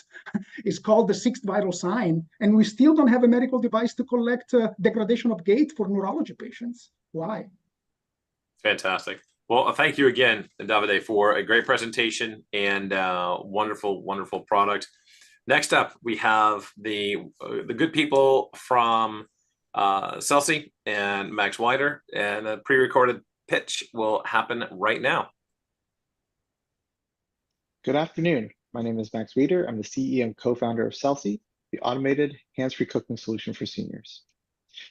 It's called the sixth vital sign, and we still don't have a medical device to collect degradation of gait for neurology patients. Why? Fantastic. Well, thank you again, Davide, for a great presentation and wonderful, wonderful product. Next up, we have the good people from Celsi and Max Wider, and a pre-recorded pitch will happen right now. Good afternoon. My name is Max Wieder. I'm the CEO and co-founder of Celsi, the automated hands-free cooking solution for seniors.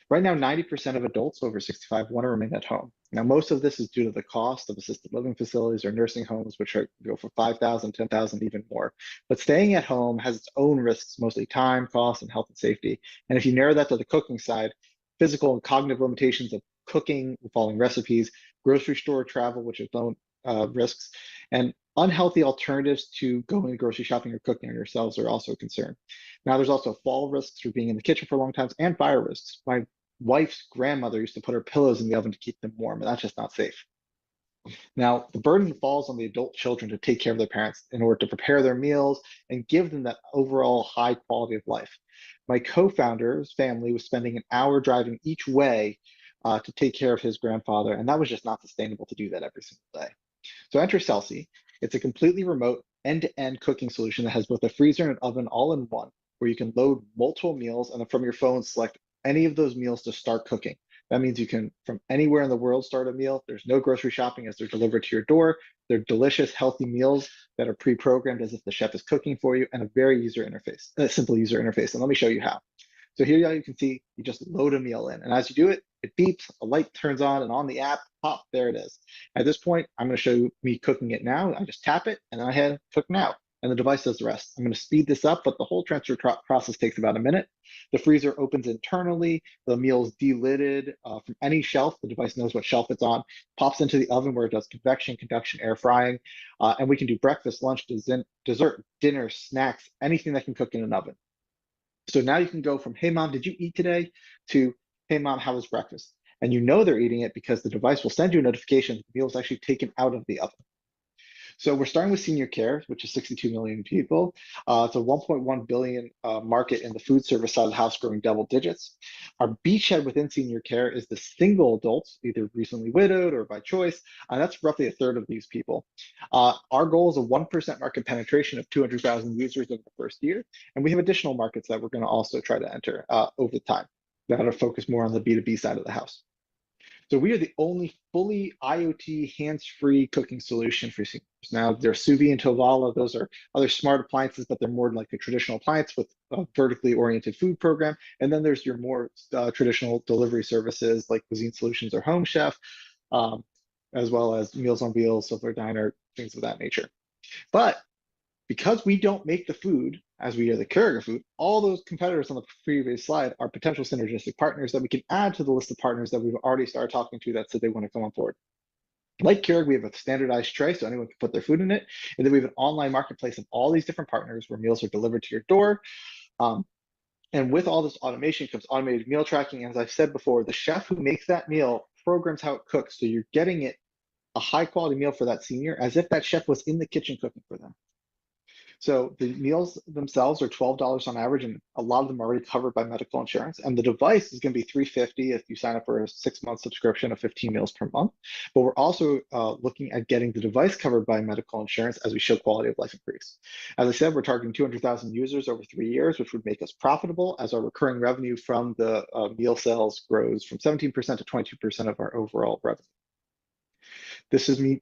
Right now, 90% of adults over 65 want to remain at home. Now, most of this is due to the cost of assisted living facilities or nursing homes, which go for $5,000, $10,000, even more. But staying at home has its own risks, mostly time, cost, and health and safety. And if you narrow that to the cooking side, physical and cognitive limitations of cooking, following recipes, grocery store travel, which is own risks, and unhealthy alternatives to going grocery shopping or cooking on yourselves are also a concern. Now, there's also fall risks through being in the kitchen for long times and fire risks. My wife's grandmother used to put her pillows in the oven to keep them warm, and that's just not safe. Now, the burden falls on the adult children to take care of their parents in order to prepare their meals and give them that overall high quality of life. My co-founder's family was spending an hour driving each way to take care of his grandfather, and that was just not sustainable to do that every single day. So enter Celsi. It's a completely remote end-to-end cooking solution that has both a freezer and an oven all in one, where you can load multiple meals and then from your phone select any of those meals to start cooking. That means you can, from anywhere in the world, start a meal. There's no grocery shopping as they're delivered to your door. They're delicious, healthy meals that are pre-programmed as if the chef is cooking for you, and a very simple user interface. And let me show you how. So here you can see, you just load a meal in. And as you do it, it beeps, a light turns on, and on the app, pop, there it is. At this point, I'm going to show you me cooking it now. I just tap it, and then I hit cook now. And the device does the rest. I'm going to speed this up, but the whole transfer process takes about a minute. The freezer opens internally. The meal is delidded from any shelf. The device knows what shelf it's on. Pops into the oven where it does convection, conduction, air frying. And we can do breakfast, lunch, dessert, dinner, snacks, anything that can cook in an oven. So now you can go from, hey, mom, did you eat today? To, hey, mom, how was breakfast? And you know they're eating it because the device will send you a notification that the meal is actually taken out of the oven. So we're starting with senior care, which is 62 million people. It's a 1.1 billion market in the food service side of the house, growing double digits. Our beachhead within senior care is the single adults, either recently widowed or by choice, and that's roughly a third of these people. Our goal is a 1% market penetration of 200,000 users over the first year, and we have additional markets that we're going to also try to enter over time that are focused more on the B2B side of the house. So we are the only fully IoT hands-free cooking solution for seniors. Now, there's Sous Vide and Tovala. Those are other smart appliances, but they're more like a traditional appliance with a vertically oriented food program. And then there's your more traditional delivery services like Cuisine Solutions or Home Chef, as well as Meals on Wheels, Silver Diner, things of that nature. But because we don't make the food, as we are the carrier food, all those competitors on the previous slide are potential synergistic partners that we can add to the list of partners that we've already started talking to that said they want to come on board. Like Keurig, we have a standardized tray so anyone can put their food in it. And then we have an online marketplace of all these different partners where meals are delivered to your door. And with all this automation comes automated meal tracking. And as I've said before, the chef who makes that meal programs how it cooks. So you're getting it a high quality meal for that senior as if that chef was in the kitchen cooking for them. So the meals themselves are $12 on average, and a lot of them are already covered by medical insurance. And the device is going to be $350 if you sign up for a 6-month subscription of 15 meals per month. But we're also looking at getting the device covered by medical insurance as we show quality of life increase. As I said, we're targeting 200,000 users over 3 years, which would make us profitable as our recurring revenue from the meal sales grows from 17% to 22% of our overall revenue. This is me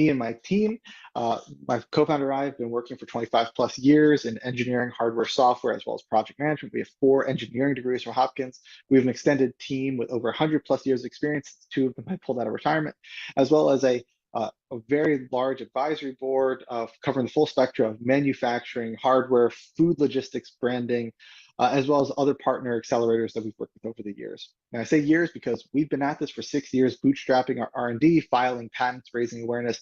and my team. My co-founder and I have been working for 25 plus years in engineering, hardware, software, as well as project management. We have 4 engineering degrees from Hopkins. We have an extended team with over 100 plus years of experience. 2 of them I pulled out of retirement, as well as a very large advisory board covering the full spectrum of manufacturing, hardware, food logistics, branding, as well as other partner accelerators that we've worked with over the years. And I say years because we've been at this for 6 years, bootstrapping our R&D, filing patents, raising awareness,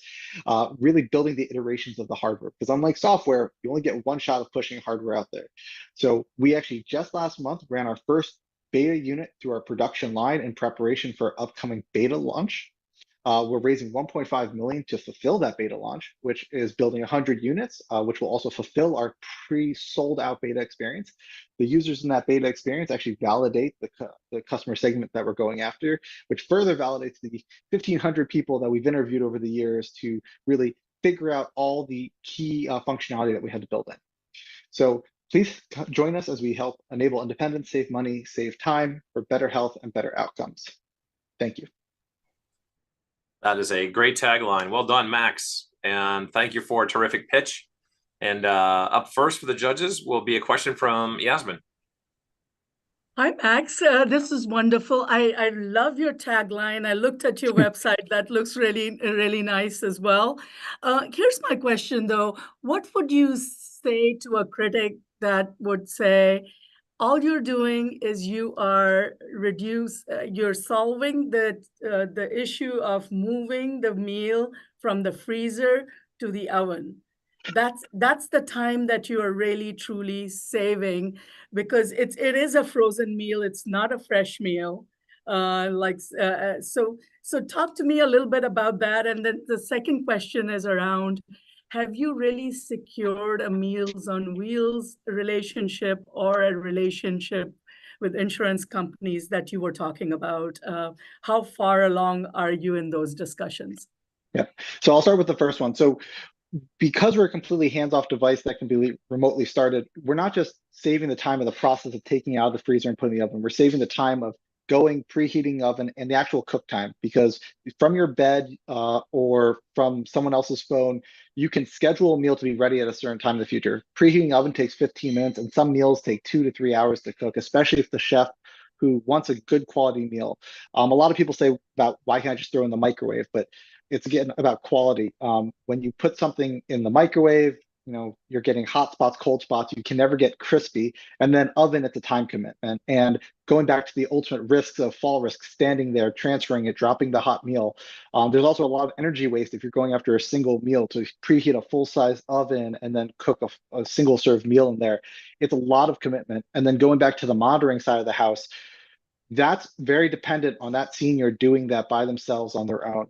really building the iterations of the hardware. Because unlike software, you only get one shot of pushing hardware out there. So we actually just last month ran our first beta unit through our production line in preparation for upcoming beta launch. We're raising 1.5 million to fulfill that beta launch, which is building 100 units, which will also fulfill our pre-sold out beta experience. The users in that beta experience actually validate the customer segment that we're going after, which further validates the 1,500 people that we've interviewed over the years to really figure out all the key functionality that we had to build in. So please join us as we help enable independence, save money, save time for better health and better outcomes. Thank you. That is a great tagline. Well done, Max. And thank you for a terrific pitch. And up first for the judges will be a question from Yasmin. Hi, Max. This is wonderful. I love your tagline. I looked at your website. That looks really, really nice as well. Here's my question, though. What would you say to a critic that would say, all you're doing is you're solving the issue of moving the meal from the freezer to the oven? That's the time that you are really truly saving, because it is a frozen meal. It's not a fresh meal. So talk to me a little bit about that. And then the second question is around, have you really secured a Meals on Wheels relationship or a relationship with insurance companies that you were talking about? How far along are you in those discussions? Yeah, so I'll start with the first one. So because we're a completely hands-off device that can be remotely started, we're not just saving the time of the process of taking it out of the freezer and putting it in the oven. We're saving the time of going, preheating the oven, and the actual cook time, because from your bed or from someone else's phone, you can schedule a meal to be ready at a certain time in the future. Preheating the oven takes 15 minutes, and some meals take 2 to 3 hours to cook, especially if the chef who wants a good quality meal. A lot of people say about why can't I just throw it in the microwave, but it's again about quality. When you put something in the microwave, you're getting hot spots, cold spots. You can never get crispy. And then oven, it's a time commitment. And going back to the ultimate risks of fall risk, standing there, transferring it, dropping the hot meal. There's also a lot of energy waste if you're going after a single meal to preheat a full-size oven and then cook a single-serve meal in there. It's a lot of commitment. And then going back to the monitoring side of the house, that's very dependent on that senior doing that by themselves on their own.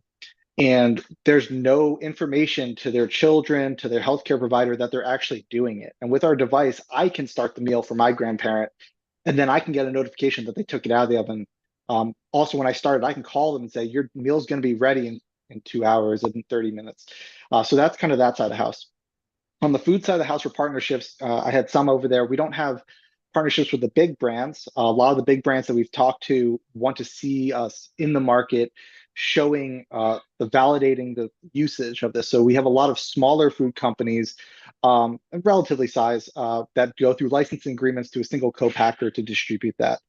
And there's no information to their children, to their healthcare provider that they're actually doing it. And with our device, I can start the meal for my grandparent, and then I can get a notification that they took it out of the oven. Also, when I started, I can call them and say, your meal's going to be ready in 2 hours and 30 minutes. So that's kind of that side of the house. On the food side of the house for partnerships, I had some over there. We don't have partnerships with the big brands. A lot of the big brands that we've talked to want to see us in the market, showing validating the usage of this. So we have a lot of smaller food companies, relatively size, that go through licensing agreements to a single co-packer to distribute that.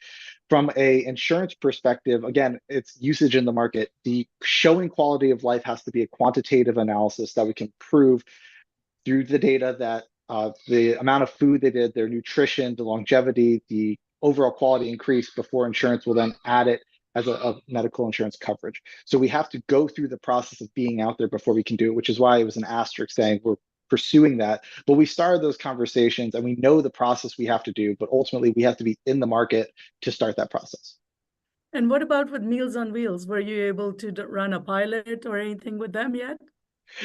From a insurance perspective, again, it's usage in the market. The showing quality of life has to be a quantitative analysis that we can prove through the data that the amount of food they did, their nutrition, the longevity, the overall quality increase before insurance will then add it as a medical insurance coverage. So we have to go through the process of being out there before we can do it, which is why it was an asterisk saying we're pursuing that. But we started those conversations and we know the process we have to do, but ultimately we have to be in the market to start that process. And what about with Meals on Wheels? Were you able to run a pilot or anything with them yet?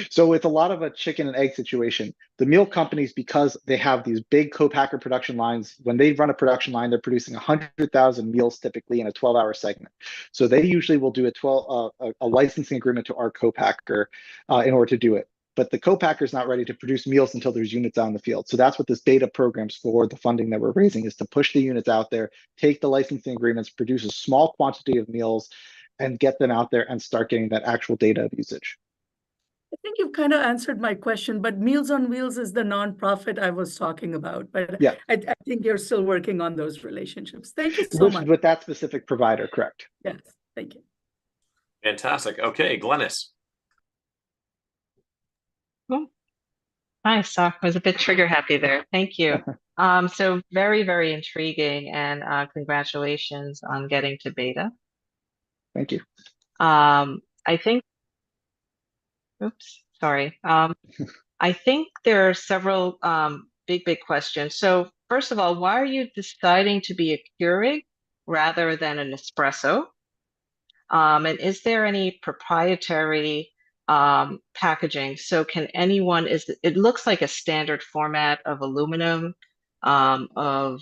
So it's a lot of a chicken and egg situation. The meal companies, because they have these big co-packer production lines, when they run a production line, they're producing 100,000 meals typically in a 12-hour segment. So they usually will do a licensing agreement to our co-packer in order to do it. But the co-packer is not ready to produce meals until there's units out in the field. So that's what this beta program's for. The funding that we're raising is to push the units out there, take the licensing agreements, produce a small quantity of meals, and get them out there and start getting that actual data of usage. I think you've kind of answered my question, but Meals on Wheels is the nonprofit I was talking about. But Yeah, I think you're still working on those relationships. Thank you so much. with that specific provider, correct? Yes, thank you. Fantastic. Okay, Glennis. Cool. Nice. I was a bit trigger happy there. Thank you. So very, very intriguing, and congratulations on getting to beta. Thank you. I think, oops, sorry. I think there are several big questions. So first of all, why are you deciding to be a Keurig rather than an espresso? And is there any proprietary packaging? So can anyone, it looks like a standard format of aluminum, of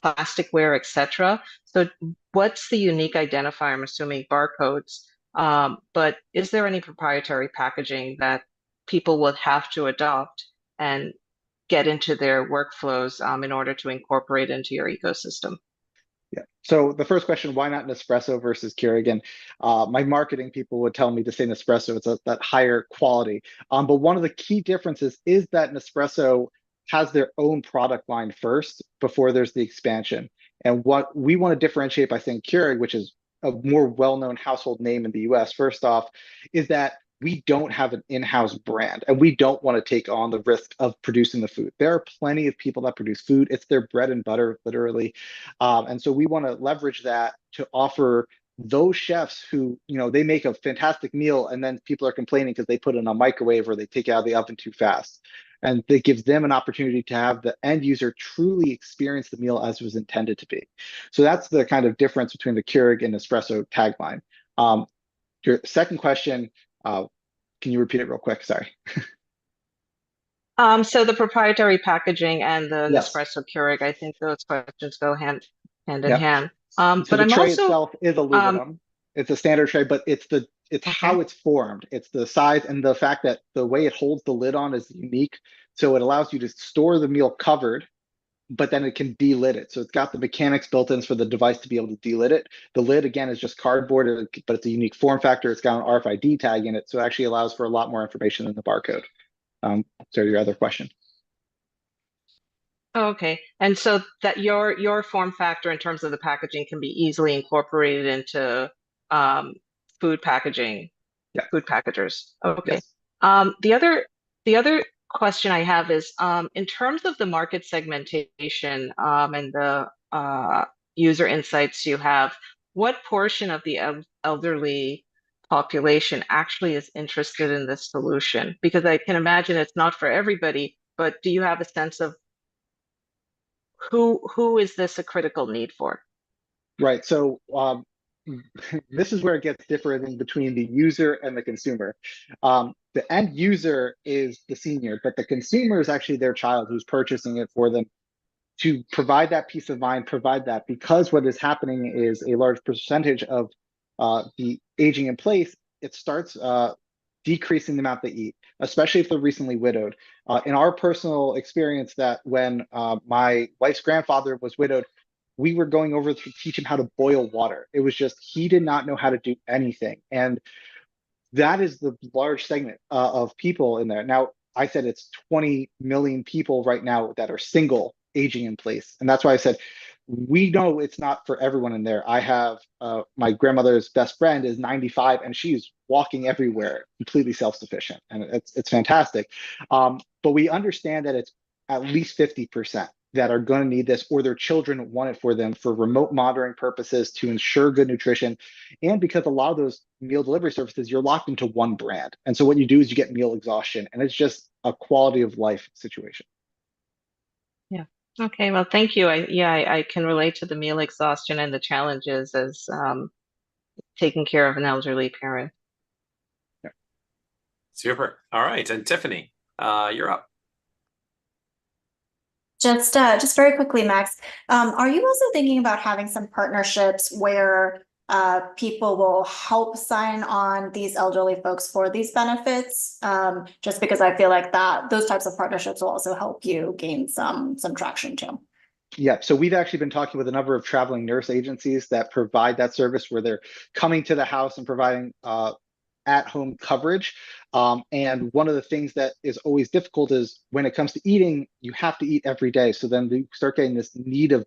plasticware, etc. So what's the unique identifier? I'm assuming barcodes. But is there any proprietary packaging that people will have to adopt and get into their workflows in order to incorporate into your ecosystem? Yeah. So the first question, why not Nespresso versus Keurig? And my marketing people would tell me to say Nespresso. It's that higher quality. But one of the key differences is that Nespresso has their own product line first before there's the expansion. And what we want to differentiate by saying Keurig, which is a more well-known household name in the US, first off, is that we don't have an in-house brand and we don't want to take on the risk of producing the food. There are plenty of people that produce food. It's their bread and butter, literally. And so we want to leverage that to offer those chefs who, they make a fantastic meal and then people are complaining because they put it in a microwave or they take it out of the oven too fast. And it gives them an opportunity to have the end user truly experience the meal as it was intended to be. So that's the kind of difference between the Keurig and Nespresso tagline. Your second question, can you repeat it real quick? Sorry. So the proprietary packaging and the Yes. Nespresso Keurig, I think those questions go hand in Yep. hand. So But the I'm tray also itself is aluminum. It's a standard tray, but it's how it's formed. It's the size and the fact that the way it holds the lid on is unique. So it allows you to store the meal covered, but then it can delid it. So it's got the mechanics built in for the device to be able to delid it. The lid, again, is just cardboard, but it's a unique form factor. It's got an RFID tag in it. So it actually allows for a lot more information than the barcode. So your other question. Okay, and so that your form factor in terms of the packaging can be easily incorporated into food packaging, Yeah. food packagers. Okay. Yes. The other question I have is in terms of the market segmentation and the user insights you have, what portion of the elderly population actually is interested in this solution? Because I can imagine it's not for everybody, but do you have a sense of who is this a critical need for? Right. So this is where it gets different between the user and the consumer. The end user is the senior, but the consumer is actually their child who's purchasing it for them to provide that peace of mind, provide that, because what is happening is a large percentage of the aging in place, it starts decreasing the amount they eat, especially if they're recently widowed. In our personal experience, that when my wife's grandfather was widowed, we were going over to teach him how to boil water. It was just, he did not know how to do anything. And that is the large segment of people in there. Now, I said it's 20 million people right now that are single aging in place. And that's why I said, we know it's not for everyone in there. I have my grandmother's best friend is 95 and she's walking everywhere, completely self-sufficient. And it's fantastic. But we understand that it's at least 50% that are going to need this, or their children want it for them for remote monitoring purposes to ensure good nutrition. And because a lot of those meal delivery services, you're locked into one brand. And so what you do is you get meal exhaustion, and it's just a quality of life situation. Yeah. Okay. Well, thank you. I can relate to the meal exhaustion and the challenges as taking care of an elderly parent. Yeah. Super. All right. And Tiffany, you're up. Just very quickly, Max, are you also thinking about having some partnerships where people will help sign on these elderly folks for these benefits? Just because I feel like those types of partnerships will also help you gain some traction too. Yeah, so we've actually been talking with a number of traveling nurse agencies that provide that service where they're coming to the house and providing at-home coverage. And one of the things that is always difficult is when it comes to eating, you have to eat every day. So then you start getting this need of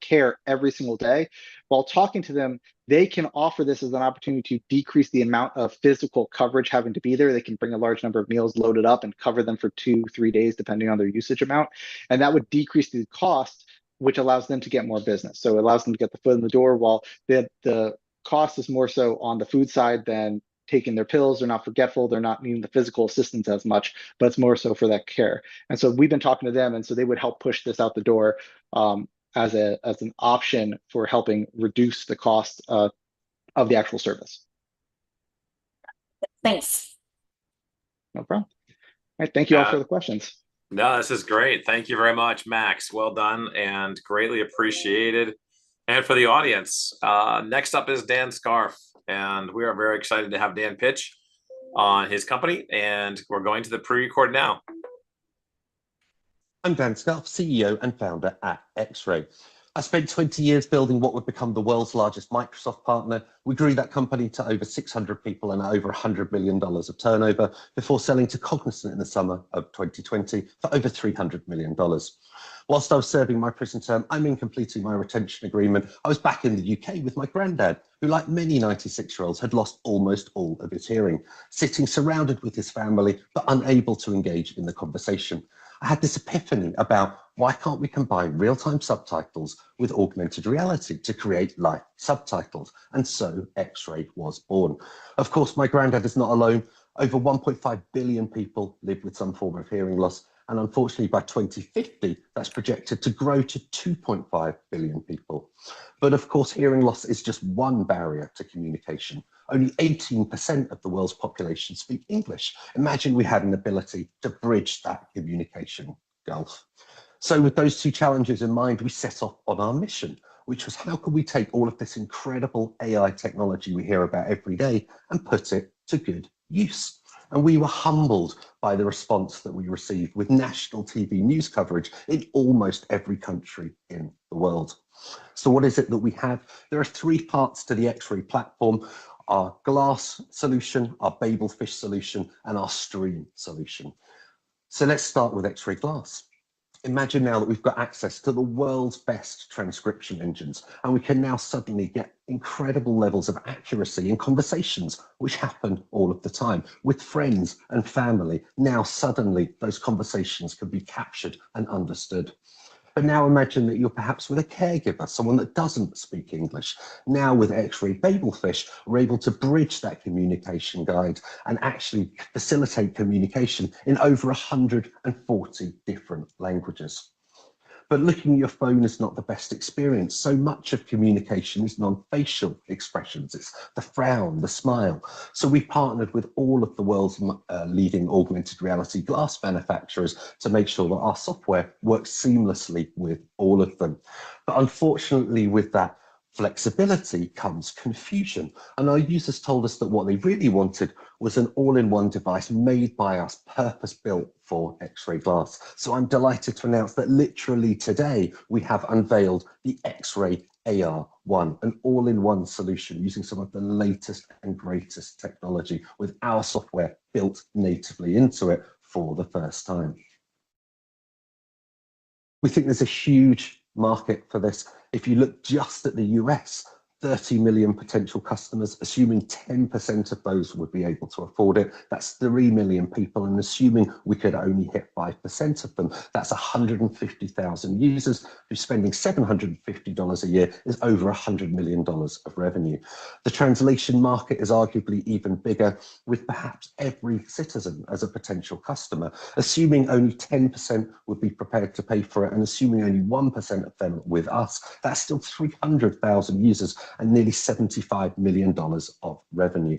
care every single day. While talking to them, they can offer this as an opportunity to decrease the amount of physical coverage having to be there. They can bring a large number of meals loaded up and cover them for 2-3 days, depending on their usage amount. And that would decrease the cost, which allows them to get more business. So it allows them to get the foot in the door, while the cost is more so on the food side than taking their pills. They're not forgetful. They're not needing the physical assistance as much, but it's more so for that care. And so we've been talking to them, and so they would help push this out the door as an option for helping reduce the cost of the actual service. Thanks. No problem. All right, thank you all for the questions. No, this is great. Thank you very much, Max. Well done and greatly appreciated. And for the audience, next up is Dan Scarf, and we are very excited to have Dan pitch on his company, and we're going to the pre-record now. I'm Dan Scarf, CEO and founder at X-Ray. I spent 20 years building what would become the world's largest Microsoft partner. We grew that company to over 600 people and over $100 million of turnover before selling to Cognizant in the summer of 2020 for over $300 million. Whilst I was serving my prison term, I'm in completing my retention agreement. I was back in the UK with my granddad, who, like many 96-year-olds, had lost almost all of his hearing, sitting surrounded with his family, but unable to engage in the conversation. I had this epiphany about why can't we combine real-time subtitles with augmented reality to create live subtitles? And so X-Ray was born. Of course, my granddad is not alone. Over 1.5 billion people live with some form of hearing loss. And unfortunately, by 2050, that's projected to grow to 2.5 billion people. But of course, hearing loss is just one barrier to communication. Only 18% of the world's population speak English. Imagine we had an ability to bridge that communication gulf. So with those two challenges in mind, we set off on our mission, which was how can we take all of this incredible AI technology we hear about every day and put it to good use? And we were humbled by the response that we received with national TV news coverage in almost every country in the world. So what is it that we have? There are three parts to the X-Ray platform: our glass solution, our Babel fish solution, and our stream solution. So let's start with X-Ray glass. Imagine now that we've got access to the world's best transcription engines, and we can now suddenly get incredible levels of accuracy in conversations, which happen all of the time with friends and family. Now suddenly those conversations can be captured and understood. But now imagine that you're perhaps with a caregiver, someone that doesn't speak English. Now with X-Ray Babelfish, we're able to bridge that communication guide and actually facilitate communication in over 140 different languages. But looking at your phone is not the best experience. So much of communication is non-facial expressions. It's the frown, the smile. So we partnered with all of the world's leading augmented reality glass manufacturers to make sure that our software works seamlessly with all of them. But unfortunately, with that flexibility comes confusion. And our users told us that what they really wanted was an all-in-one device made by us, purpose-built for X-Ray glass. So I'm delighted to announce that literally today, we have unveiled the X-Ray AR1, an all-in-one solution using some of the latest and greatest technology with our software built natively into it for the first time. We think there's a huge market for this. If you look just at the US, 30 million potential customers, assuming 10% of those would be able to afford it, that's 3 million people, and assuming we could only hit 5% of them, that's 150,000 users who's spending $750 a year is over $100 million of revenue. The translation market is arguably even bigger, with perhaps every citizen as a potential customer. Assuming only 10% would be prepared to pay for it, and assuming only 1% of them with us, that's still 300,000 users and nearly $75 million of revenue.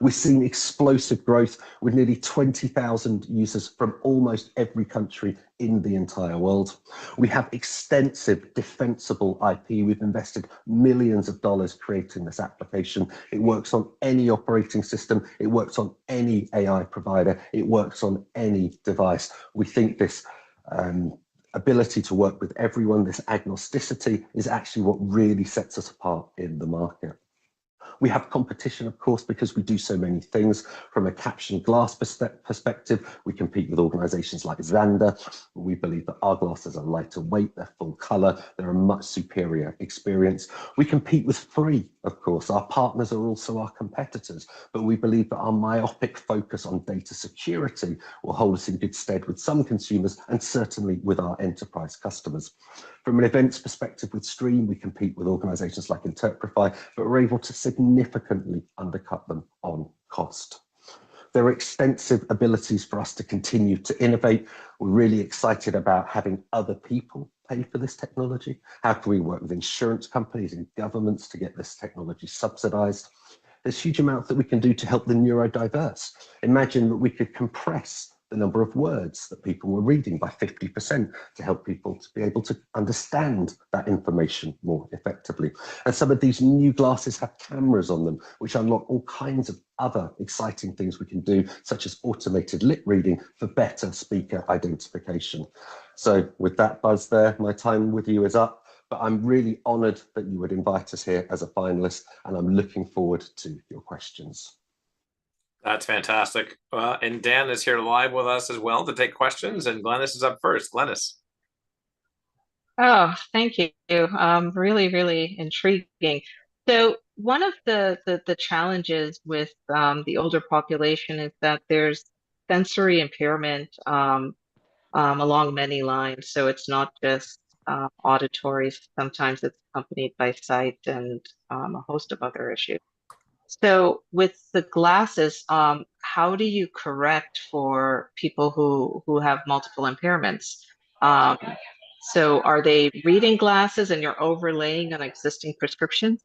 We're seeing explosive growth with nearly 20,000 users from almost every country in the entire world. We have extensive defensible IP. We've invested millions of dollars creating this application. It works on any operating system. It works on any AI provider. It works on any device. We think this ability to work with everyone, this agnosticity, is actually what really sets us apart in the market. We have competition, of course, because we do so many things. From a captioned glass perspective, we compete with organizations like Xander. We believe that our glasses are lighter weight, they're full color, they're a much superior experience. We compete with free, of course. Our partners are also our competitors, but we believe that our myopic focus on data security will hold us in good stead with some consumers and certainly with our enterprise customers. From an events perspective with Stream, we compete with organizations like Interprify, but we're able to significantly undercut them on cost. There are extensive abilities for us to continue to innovate. We're really excited about having other people pay for this technology. How can we work with insurance companies and governments to get this technology subsidized? There's huge amounts that we can do to help the neurodiverse. Imagine that we could compress the number of words that people were reading by 50% to help people to be able to understand that information more effectively. And some of these new glasses have cameras on them, which unlock all kinds of other exciting things we can do, such as automated lip reading for better speaker identification. So with that buzz there, my time with you is up, but I'm really honored that you would invite us here as a finalist, and I'm looking forward to your questions. That's fantastic. And Dan is here live with us as well to take questions. And Glennis is up first. Glennis. Oh, thank you. Really, really intriguing. So one of the challenges with the older population is that there's sensory impairment along many lines. So it's not just auditory. Sometimes it's accompanied by sight and a host of other issues. So with the glasses, how do you correct for people who have multiple impairments? So are they reading glasses and you're overlaying an existing prescription?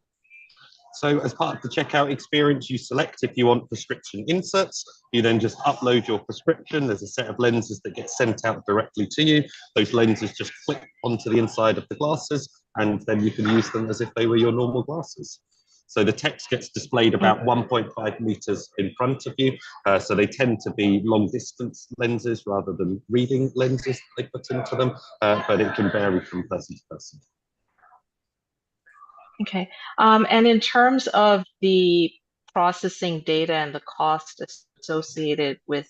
So as part of the checkout experience, you select if you want prescription inserts. You then just upload your prescription. There's a set of lenses that get sent out directly to you. Those lenses just clip onto the inside of the glasses, and then you can use them as if they were your normal glasses. So the text gets displayed about 1.5 meters in front of you. So they tend to be long distance lenses rather than reading lenses they put into them, but it can vary from person to person. Okay. And in terms of the processing data and the cost associated with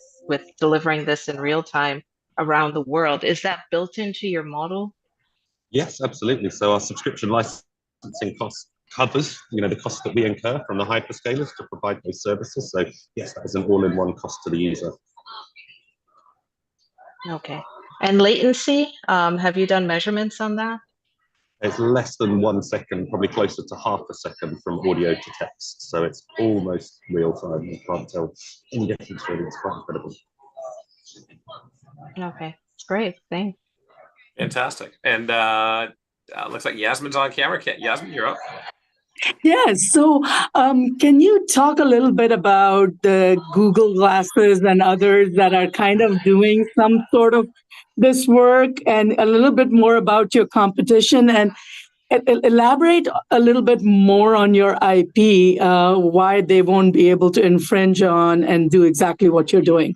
delivering this in real time around the world, is that built into your model? Yes, absolutely. So our subscription licensing cost covers, the costs that we incur from the hyperscalers to provide those services. So yes, that is an all-in-one cost to the user. Okay. And latency, have you done measurements on that? It's less than 1 second, probably closer to half a second from audio to text. So it's almost real time. You can't tell any difference really. It's quite incredible. Okay, great. Thanks. Fantastic. And looks like Yasmin's on camera. Yasmin, you're up. Yes. So can you talk a little bit about the Google Glasses and others that are kind of doing some sort of this work, and a little bit more about your competition, and elaborate a little bit more on your IP, why they won't be able to infringe on and do exactly what you're doing?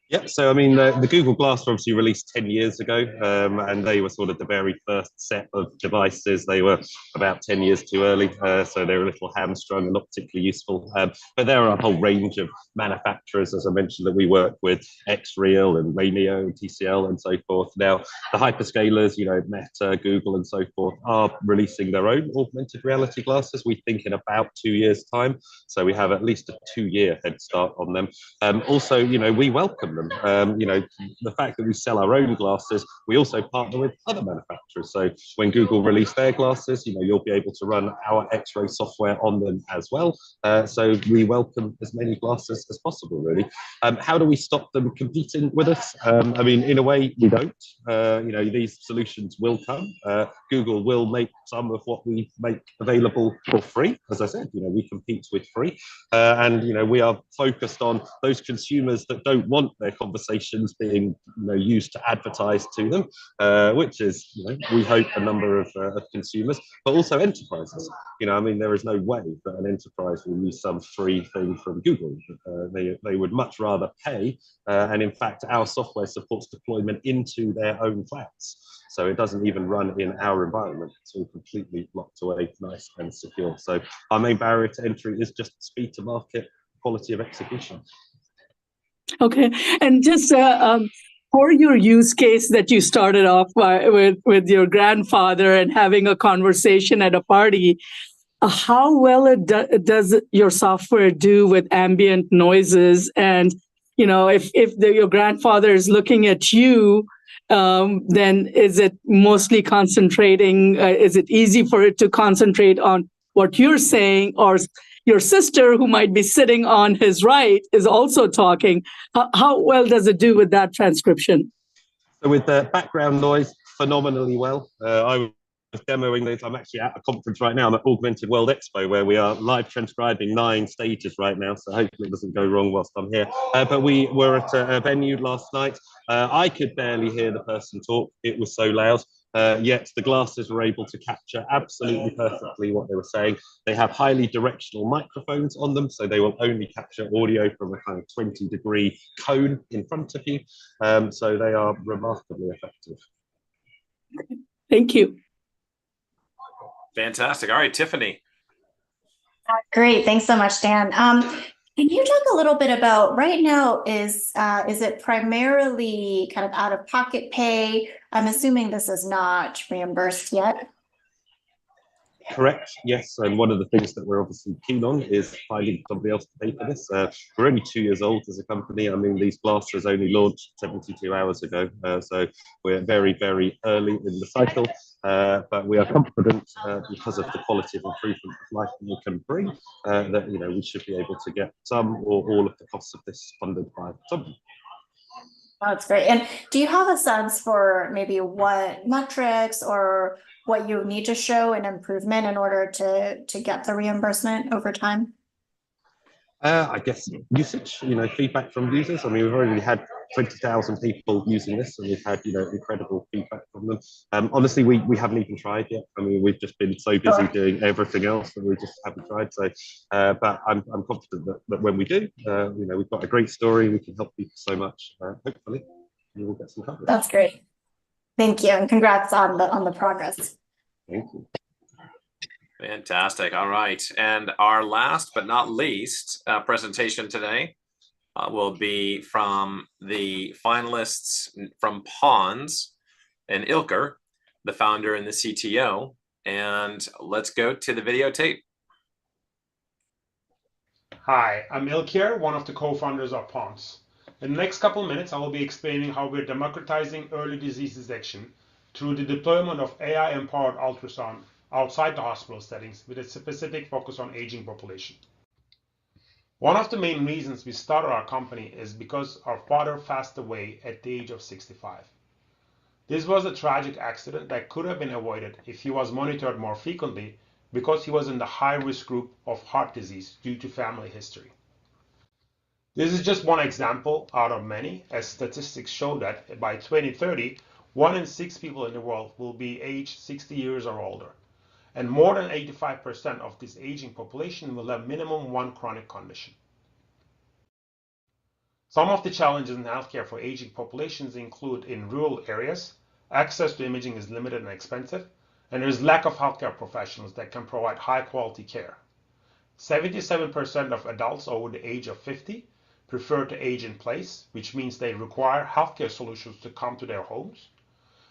Yeah, so I mean, the Google Glass were obviously released 10 years ago, and they were sort of the very first set of devices. They were about 10 years too early, so they were a little hamstrung and not particularly useful. But there are a whole range of manufacturers, as I mentioned, that we work with, XReal and Raineo, TCL, and so forth. Now, the hyperscalers, Meta, Google, and so forth, are releasing their own augmented reality glasses, we think in about 2 years' time. So we have at least a 2-year head start on them. Also, we welcome them. The fact that we sell our own glasses, we also partner with other manufacturers. So when Google release their glasses, you'll be able to run our X-ray software on them as well. So we welcome as many glasses as possible, really. How do we stop them competing with us? I mean, in a way, we don't. These solutions will come. Google will make some of what we make available for free. As I said, we compete with free. And we are focused on those consumers that don't want their conversations being used to advertise to them, which is, we hope, a number of consumers, but also enterprises. I mean, there is no way that an enterprise will use some free thing from Google. They would much rather pay, and in fact, our software supports deployment into their own clouds. So it doesn't even run in our environment. It's all completely locked away, nice and secure. So our main barrier to entry is just speed to market, quality of execution. Okay, and just for your use case that you started off with your grandfather and having a conversation at a party, how well does your software do with ambient noises? And if your grandfather is looking at you, then is it mostly concentrating? Is it easy for it to concentrate on what you're saying, or your sister, who might be sitting on his right, is also talking? How well does it do with that transcription? So with the background noise, phenomenally well. I was demoing this. I'm actually at a conference right now. I'm at Augmented World Expo, where we are live transcribing 9 stages right now. So hopefully it doesn't go wrong whilst I'm here. But we were at a venue last night. I could barely hear the person talk. It was so loud. Yet the glasses were able to capture absolutely perfectly what they were saying. They have highly directional microphones on them, so they will only capture audio from a kind of 20-degree cone in front of you. So they are remarkably effective. Thank you. Fantastic. All right, Tiffany. Great, thanks so much, Dan. Can you talk a little bit about right now, is it primarily kind of out-of-pocket pay? I'm assuming this is not reimbursed yet. Correct, yes. And one of the things that we're obviously keen on is finding somebody else to pay for this. We're only 2 years old as a company. I mean, these glasses only launched 72 hours ago. So we're very, very early in the cycle. But we are confident because of the quality of improvement of life that we can bring, that we should be able to get some or all of the costs of this funded by somebody. Oh, that's great. And do you have a sense for maybe what metrics or what you need to show an improvement in order to get the reimbursement over time? I guess usage, feedback from users. I mean, we've already had 20,000 people using this, and we've had, incredible feedback from them. Honestly, we haven't even tried yet. I mean, we've just been so busy doing everything else that we just haven't tried. So, but I'm confident that when we do, we've got a great story. We can help people so much. Hopefully, we will get some coverage. That's great. Thank you, and congrats on the progress. Thank you. Fantastic. All right. And our last but not least presentation today will be from the finalists from Pons and Ilker, the founder and the CTO. And let's go to the videotape. Hi, I'm Ilker, one of the co-founders of Pons. In the next couple of minutes, I will be explaining how we're democratizing early disease detection through the deployment of AI-empowered ultrasound outside the hospital settings with a specific focus on aging population. One of the main reasons we started our company is because our father passed away at the age of 65. This was a tragic accident that could have been avoided if he was monitored more frequently, because he was in the high-risk group of heart disease due to family history. This is just one example out of many, as statistics show that by 2030, 1 in 6 people in the world will be aged 60 years or older. And more than 85% of this aging population will have minimum 1 chronic condition. Some of the challenges in healthcare for aging populations include in rural areas, access to imaging is limited and expensive, and there is lack of healthcare professionals that can provide high quality care. 77% of adults over the age of 50 prefer to age in place, which means they require healthcare solutions to come to their homes.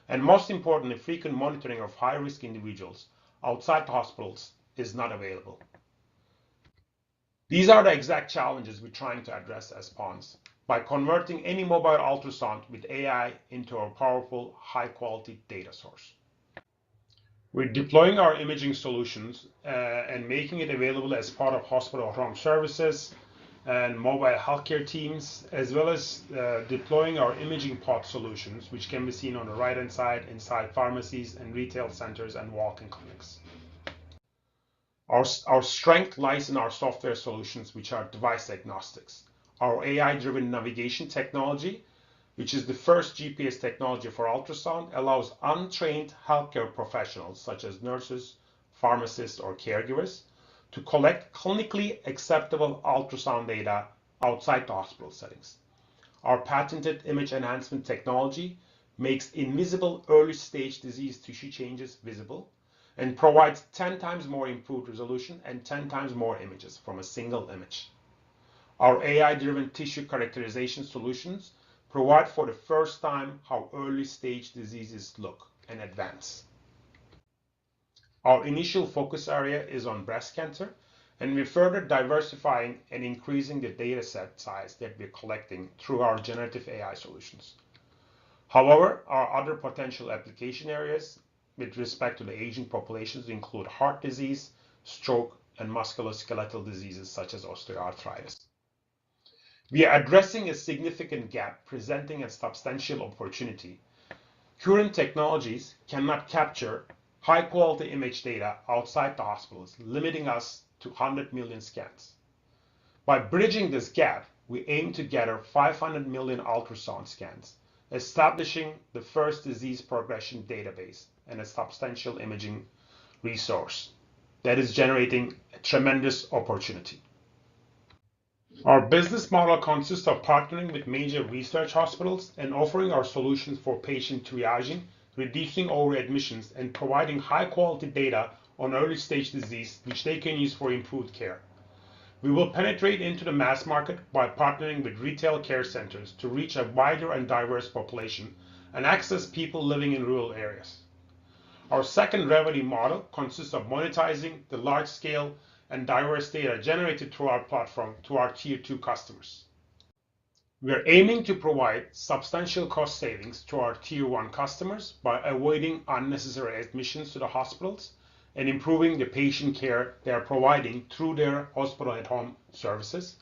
And most importantly, frequent monitoring of high-risk individuals outside the hospitals is not available. These are the exact challenges we're trying to address as Pons by converting any mobile ultrasound with AI into a powerful, high-quality data source. We're deploying our imaging solutions and making it available as part of hospital home services and mobile healthcare teams, as well as deploying our imaging pod solutions, which can be seen on the right-hand side inside pharmacies and retail centers and walk-in clinics. Our strength lies in our software solutions, which are device agnostics. Our AI-driven navigation technology, which is the first GPS technology for ultrasound, allows untrained healthcare professionals, such as nurses, pharmacists, or caregivers, to collect clinically acceptable ultrasound data outside the hospital settings. Our patented image enhancement technology makes invisible early-stage disease tissue changes visible, and provides 10 times more improved resolution and 10 times more images from a single image. Our AI-driven tissue characterization solutions provide for the first time how early-stage diseases look and advance. Our initial focus area is on breast cancer, and we're further diversifying and increasing the data set size that we're collecting through our generative AI solutions. However, our other potential application areas with respect to the aging populations include heart disease, stroke, and musculoskeletal diseases such as osteoarthritis. We are addressing a significant gap, presenting a substantial opportunity. Current technologies cannot capture high-quality image data outside the hospitals, limiting us to 100 million scans. By bridging this gap, we aim to gather 500 million ultrasound scans, establishing the first disease progression database and a substantial imaging resource that is generating a tremendous opportunity. Our business model consists of partnering with major research hospitals and offering our solutions for patient triaging, reducing over-admissions, and providing high-quality data on early-stage disease, which they can use for improved care. We will penetrate into the mass market by partnering with retail care centers to reach a wider and diverse population and access people living in rural areas. Our second revenue model consists of monetizing the large-scale and diverse data generated through our platform to our Tier 2 customers. We are aiming to provide substantial cost savings to our Tier 1 customers by avoiding unnecessary admissions to the hospitals and improving the patient care they are providing through their hospital-at-home services.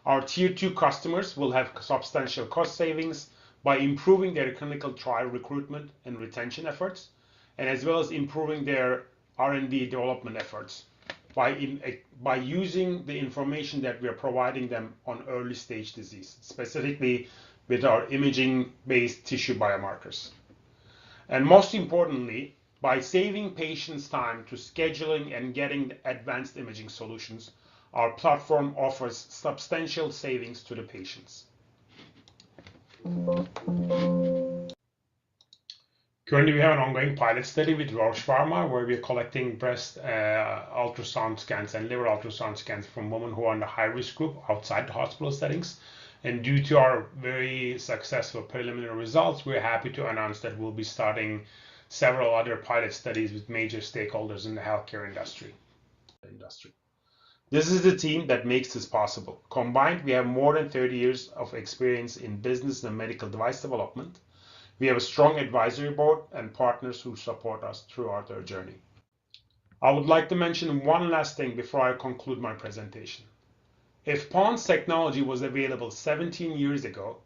Our Tier 2 customers will have substantial cost savings by improving their clinical trial recruitment and retention efforts, and as well as improving their R&D development efforts by using the information that we are providing them on early stage disease, specifically with our imaging-based tissue biomarkers. And most importantly, by saving patients time to scheduling and getting advanced imaging solutions, our platform offers substantial savings to the patients. Currently, we have an ongoing pilot study with Roche Pharma where we're collecting breast ultrasound scans and liver ultrasound scans from women who are in the high-risk group outside the hospital settings. And due to our very successful preliminary results, we're happy to announce that we'll be starting several other pilot studies with major stakeholders in the healthcare industry. This is the team that makes this possible. Combined, we have more than 30 years of experience in business and medical device development. We have a strong advisory board and partners who support us throughout our journey. I would like to mention one last thing before I conclude my presentation. If PONS technology was available 17 years ago,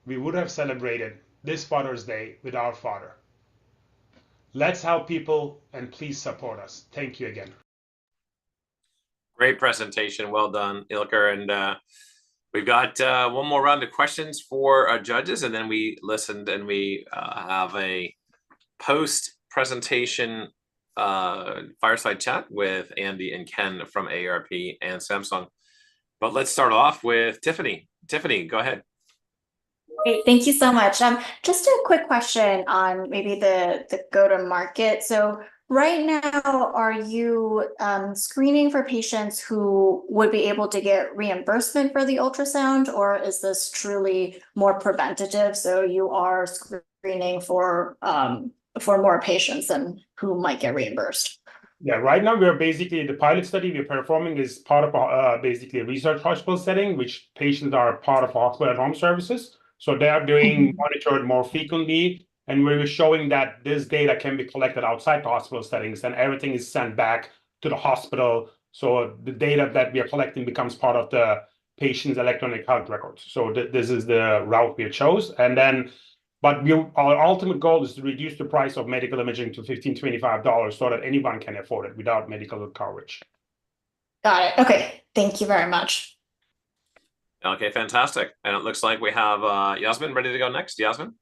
we would have celebrated this Father's Day with our father. Let's help people and please support us. Thank you again. Great presentation. Well done, Ilker. And we've got one more round of questions for our judges, and then we listened and we have a post-presentation fireside chat with Andy and Ken from AARP and Samsung. But let's start off with Tiffany. Tiffany, go ahead. Great, thank you so much. Just a quick question on maybe the go-to-market. So right now, are you screening for patients who would be able to get reimbursement for the ultrasound, or is this truly more preventative? So you are screening for more patients than who might get reimbursed? Yeah, right now we're basically, the pilot study we're performing is part of basically a research hospital setting, which patients are part of hospital at home services. So they are being monitored more frequently. And we're showing that this data can be collected outside the hospital settings and everything is sent back to the hospital. So the data that we are collecting becomes part of the patient's electronic health records. So this is the route we chose. And then, but our ultimate goal is to reduce the price of medical imaging to $15, $25 so that anyone can afford it without medical coverage. Got it. Okay. Thank you very much. Okay, fantastic. And it looks like we have Yasmin ready to go next. Yasmin?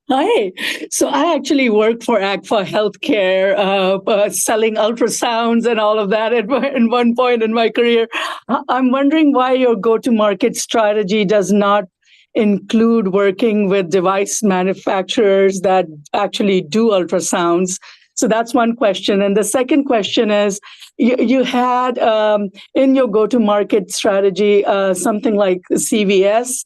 Hi. So I actually worked for AGFA Healthcare, selling ultrasounds and all of that at one point in my career. I'm wondering why your go-to-market strategy does not include working with device manufacturers that actually do ultrasounds? So that's one question. And the second question is, you had in your go-to-market strategy something like CVS.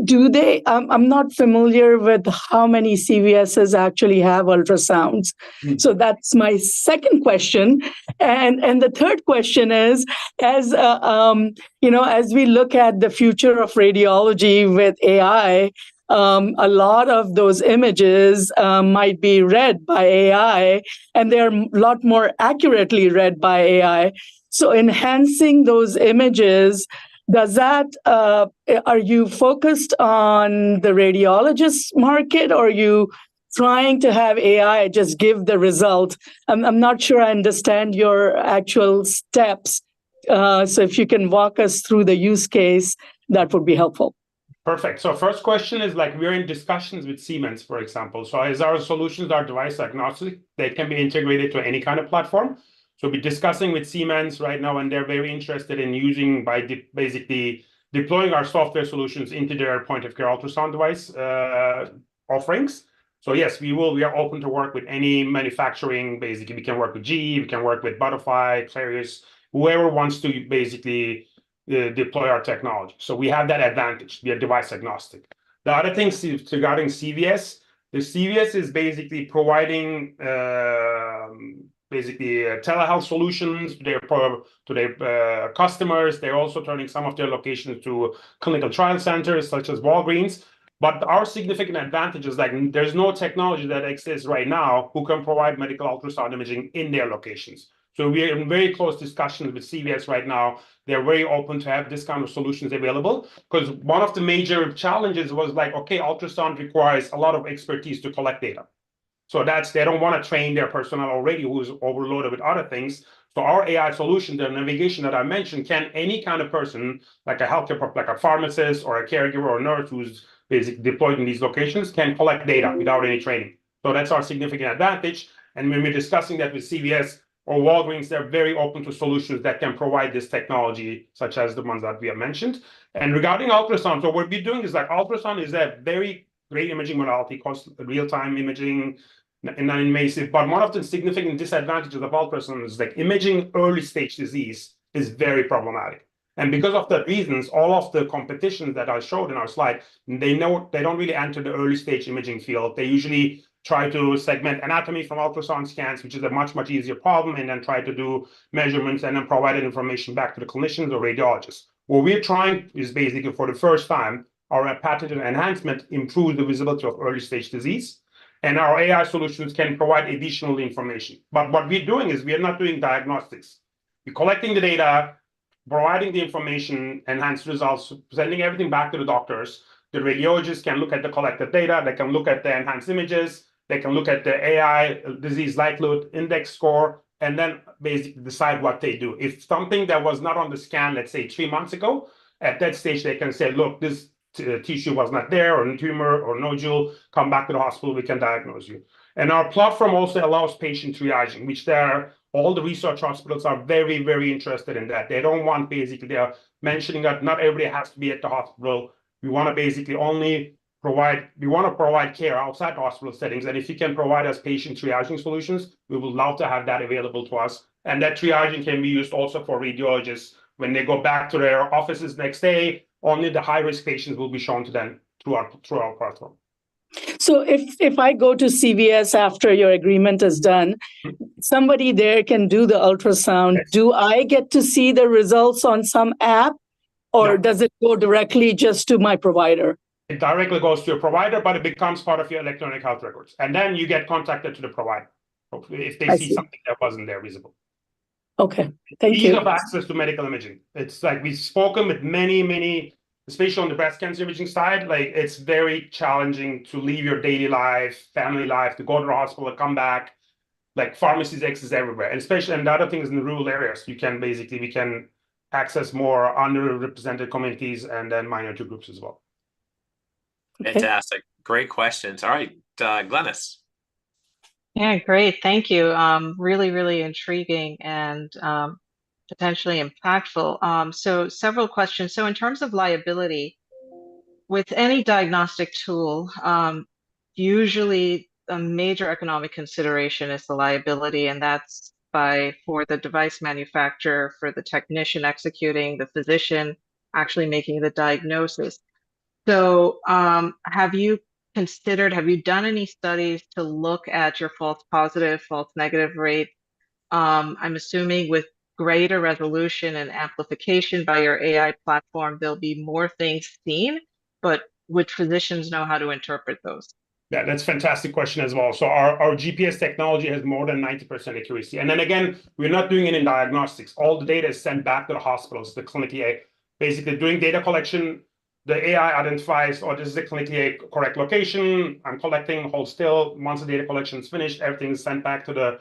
Do they? I'm not familiar with how many CVSs actually have ultrasounds. So that's my second question. And the third question is, as as we look at the future of radiology with AI, a lot of those images might be read by AI, and they're a lot more accurately read by AI. So enhancing those images, does that, are you focused on the radiologist market, or are you trying to have AI just give the result? I'm not sure I understand your actual steps. So if you can walk us through the use case, that would be helpful. Perfect. So first question is, like, we're in discussions with Siemens, for example. So as our solutions are device agnostic, they can be integrated to any kind of platform. So we're discussing with Siemens right now, and they're very interested in using basically deploying our software solutions into their point of care ultrasound device offerings. So yes, we are open to work with any manufacturing. Basically, we can work with GE, we can work with Butterfly, Clarius, whoever wants to basically deploy our technology. So we have that advantage. We are device agnostic. The other thing regarding CVS, the CVS is basically providing telehealth solutions to their customers. They're also turning some of their locations to clinical trial centers such as Walgreens. But our significant advantage is, like, there's no technology that exists right now who can provide medical ultrasound imaging in their locations. So we are in very close discussions with CVS right now. They're very open to have this kind of solutions available, because one of the major challenges was, like, okay, ultrasound requires a lot of expertise to collect data. So they don't want to train their personnel already who's overloaded with other things. So our AI solution, the navigation that I mentioned, can any kind of person, like a healthcare, like a pharmacist or a caregiver or a nurse who's basically deployed in these locations, can collect data without any training. So that's our significant advantage. And when we're discussing that with CVS or Walgreens, they're very open to solutions that can provide this technology, such as the ones that we have mentioned. And regarding ultrasound, so what we're doing is, like, ultrasound is a very great imaging modality, real-time imaging, non-invasive. But one of the significant disadvantages of ultrasound is, like, imaging early stage disease is very problematic. And because of that reasons, all of the competitions that I showed in our slide, they don't really enter the early stage imaging field. They usually try to segment anatomy from ultrasound scans, which is a much, much easier problem, and then try to do measurements and then provide that information back to the clinicians or radiologists. What we're trying is basically, for the first time, our patented enhancement improves the visibility of early stage disease, and our AI solutions can provide additional information. But what we're doing is, we are not doing diagnostics. We're collecting the data, providing the information, enhanced results, sending everything back to the doctors. The radiologists can look at the collected data, they can look at the enhanced images, they can look at the AI disease likelihood index score, and then basically decide what they do. If something that was not on the scan, let's say 3 months ago, at that stage, they can say, look, this tissue was not there, or a tumor or nodule, come back to the hospital, we can diagnose you. And our platform also allows patient triaging, which all the research hospitals are very, very interested in that. They don't want, basically, they're mentioning that not everybody has to be at the hospital. We want to basically provide care outside hospital settings. And if you can provide us patient triaging solutions, we would love to have that available to us. And that triaging can be used also for radiologists. When they go back to their offices next day, only the high-risk patients will be shown to them through our platform. So if I go to CVS after your agreement is done, somebody there can do the ultrasound. Yes. Do I get to see the results on some app, or does it go directly just to my provider? It directly goes to your provider, but it becomes part of your electronic health records. And then you get contacted to the provider if they see something that wasn't there visible. Okay, thank you. Ease of access to medical imaging. It's like, we've spoken with many, especially on the breast cancer imaging side, like, it's very challenging to leave your daily life, family life, to go to the hospital, come back. Like, pharmacies exist everywhere, and especially, and the other thing is, in the rural areas, we can access more underrepresented communities and then minority groups as well. Fantastic. Great questions. All right, Glennis. Yeah, great. Thank you. Really, really intriguing and potentially impactful. So several questions. So in terms of liability, with any diagnostic tool, usually a major economic consideration is the liability, and that's for the device manufacturer, for the technician executing, the physician actually making the diagnosis. So have you done any studies to look at your false positive, false negative rate? I'm assuming with greater resolution and amplification by your AI platform, there'll be more things seen, but would physicians know how to interpret those? Yeah, that's a fantastic question as well. So our GPS technology has more than 90% accuracy. And then again, we're not doing it in diagnostics. All the data is sent back to the hospitals, the clinically. Basically, doing data collection, the AI identifies, oh, this is the clinically correct location. I'm collecting, hold still. Once the data collection is finished, everything is sent back to the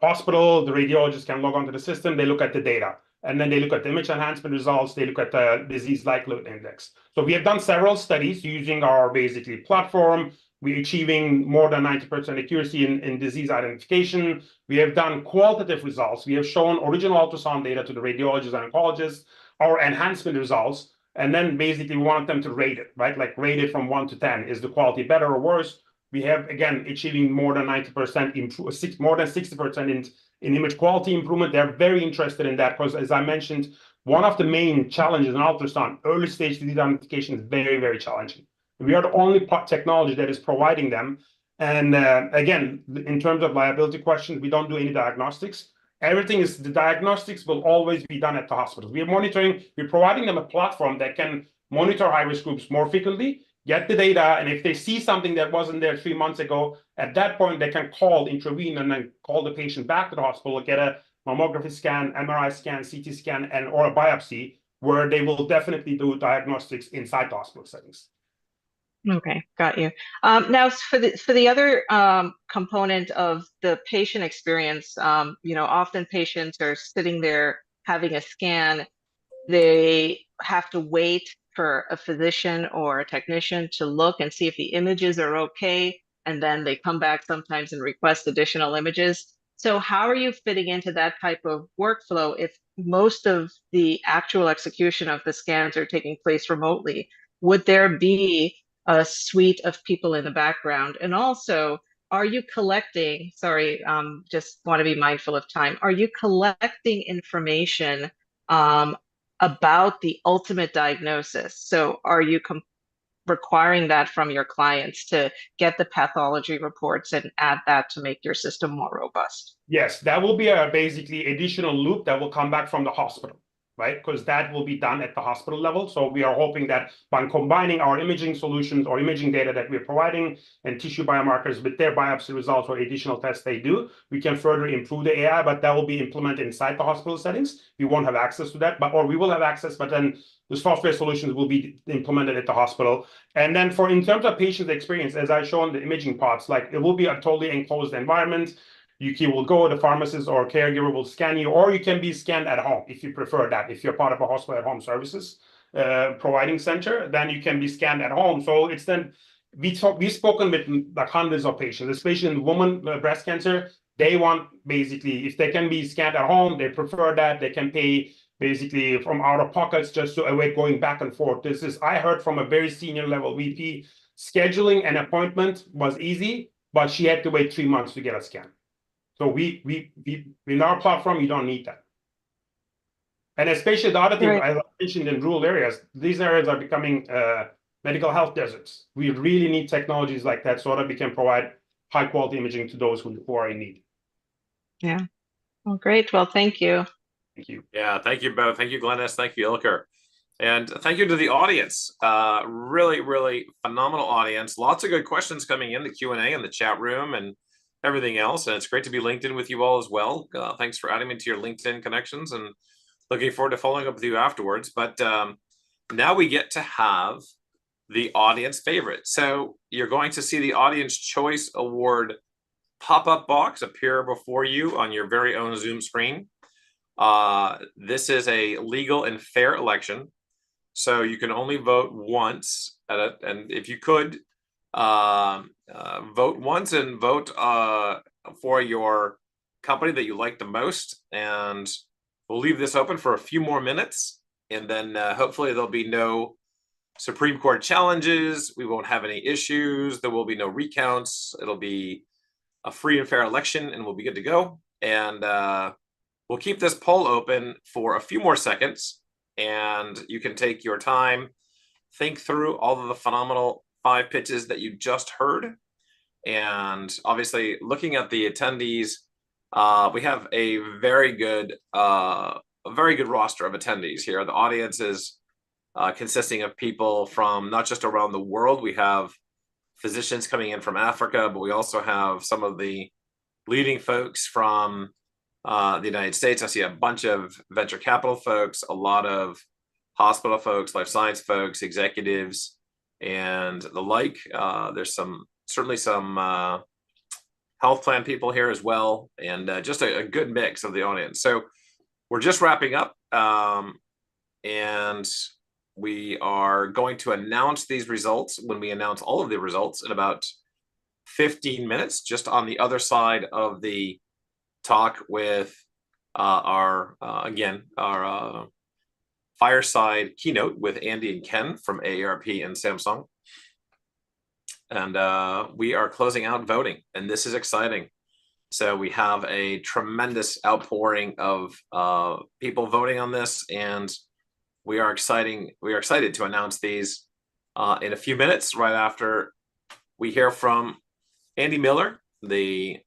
hospital. The radiologist can log onto the system. They look at the data. And then they look at the image enhancement results. They look at the disease likelihood index. So we have done several studies using our basically platform. We're achieving more than 90% accuracy in disease identification. We have done qualitative results. We have shown original ultrasound data to the radiologists and oncologists, our enhancement results, and then basically we want them to rate it, right? Like rate it from 1 to 10. Is the quality better or worse? We have, again, achieving more than 90%, more than 60% in image quality improvement. They're very interested in that because, as I mentioned, one of the main challenges in ultrasound, early stage disease identification is very, very challenging. We are the only technology that is providing them. And again, in terms of liability questions, we don't do any diagnostics. Everything is, the diagnostics will always be done at the hospitals. We're providing them a platform that can monitor high-risk groups more frequently, get the data, and if they see something that wasn't there 3 months ago, at that point, they can intervene, and then call the patient back to the hospital, get a mammography scan, MRI scan, CT scan, or a biopsy, where they will definitely do diagnostics inside the hospital settings. Okay, got you. Now, for the other component of the patient experience, often patients are sitting there having a scan. They have to wait for a physician or a technician to look and see if the images are okay, and then they come back sometimes and request additional images. So how are you fitting into that type of workflow if most of the actual execution of the scans are taking place remotely? Would there be a suite of people in the background? And also, are you collecting, just want to be mindful of time, are you collecting information about the ultimate diagnosis? So are you requiring that from your clients to get the pathology reports and add that to make your system more robust? Yes, that will be a basically additional loop that will come back from the hospital, right? Because that will be done at the hospital level. So we are hoping that by combining our imaging solutions or imaging data that we're providing and tissue biomarkers with their biopsy results or additional tests they do, we can further improve the AI, but that will be implemented inside the hospital settings. We won't have access to that, or we will have access, but then the software solutions will be implemented at the hospital. And then in terms of patient experience, as I shown the imaging parts, like it will be a totally enclosed environment. You will go, the pharmacist or caregiver will scan you, or you can be scanned at home if you prefer that. If you're part of a hospital at home services providing center, then you can be scanned at home. So it's then, we've spoken with like hundreds of patients, especially in women, breast cancer. They want basically, if they can be scanned at home, they prefer that. They can pay basically from out of pockets just to avoid going back and forth. I heard from a very senior level VP, scheduling an appointment was easy, but she had to wait 3 months to get a scan. So we in our platform, you don't need that. And especially the other thing I mentioned in rural areas, these areas are becoming medical health deserts. We really need technologies like that so that we can provide high quality imaging to those who are in need. Yeah. Well, great. Well, thank you. Thank you. Yeah, thank you both. Thank you, Glennis. Thank you, Ilker. And thank you to the audience. Really, really phenomenal audience. Lots of good questions coming in the Q&A in the chat room and everything else. And it's great to be linked in with you all as well. Thanks for adding me to your LinkedIn connections and looking forward to following up with you afterwards. But now we get to have the audience favorite. So you're going to see the Audience Choice Award pop-up box appear before you on your very own Zoom screen. This is a legal and fair election. So you can only vote once and if you could, vote once and vote for your company that you like the most, and we'll leave this open for a few more minutes, and then hopefully there'll be no Supreme Court challenges. We won't have any issues. There will be no recounts. It'll be a free and fair election, and we'll be good to go. And we'll keep this poll open for a few more seconds, and you can take your time, think through all of the phenomenal 5 pitches that you just heard. And obviously, looking at the attendees, we have a very good roster of attendees here. The audience is consisting of people from not just around the world. We have physicians coming in from Africa, but we also have some of the leading folks from the United States. I see a bunch of venture capital folks, a lot of hospital folks, life science folks, executives, and the like. There's certainly some health plan people here as well, and just a good mix of the audience. So we're just wrapping up, and we are going to announce these results when we announce all of the results in about 15 minutes, just on the other side of the talk with our fireside keynote with Andy and Ken from AARP and Samsung. And we are closing out voting, and this is exciting. So we have a tremendous outpouring of people voting on this, and we are excited to announce these in a few minutes, right after we hear from Andy Miller, the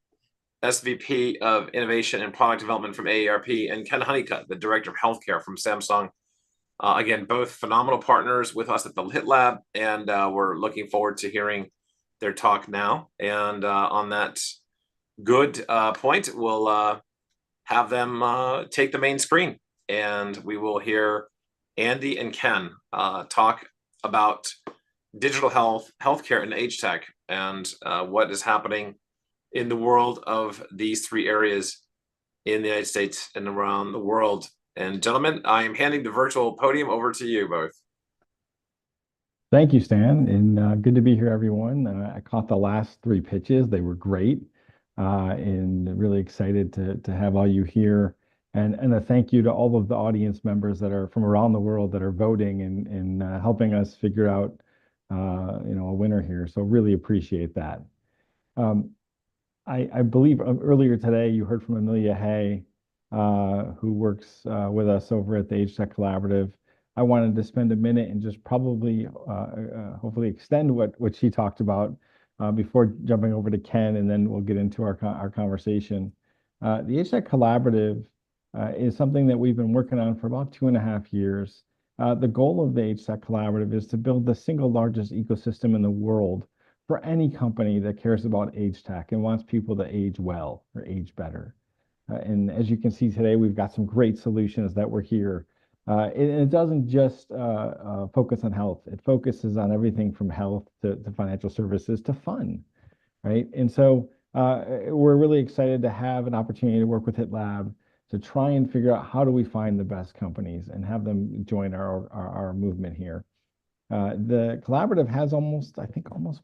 SVP of Innovation and Product Development from AARP, and Ken Honeycutt, the Director of Healthcare from Samsung. Again, both phenomenal partners with us at the HITLAB, and we're looking forward to hearing their talk now. And on that good point, we'll have them take the main screen, and we will hear Andy and Ken talk about digital health, healthcare, and AgeTech, and what is happening in the world of these 3 areas in the United States and around the world. And gentlemen, I am handing the virtual podium over to you both. Thank you, Stan, and good to be here, everyone. I caught the last 3 pitches. They were great, and really excited to have all you here. And a thank you to all of the audience members that are from around the world that are voting and helping us figure out a winner here. So really appreciate that. I believe earlier today you heard from Amelia Hay, who works with us over at the AgeTech Collaborative. I wanted to spend a minute and just probably hopefully extend what she talked about before jumping over to Ken, and then we'll get into our conversation. The AgeTech Collaborative is something that we've been working on for about 2.5 years. The goal of the AgeTech Collaborative is to build the single largest ecosystem in the world for any company that cares about age tech and wants people to age well or age better. And as you can see today, we've got some great solutions that were here. It doesn't just focus on health. It focuses on everything from health to financial services to fun, right? And so we're really excited to have an opportunity to work with HITLAB to try and figure out how do we find the best companies and have them join our movement here. The collaborative has almost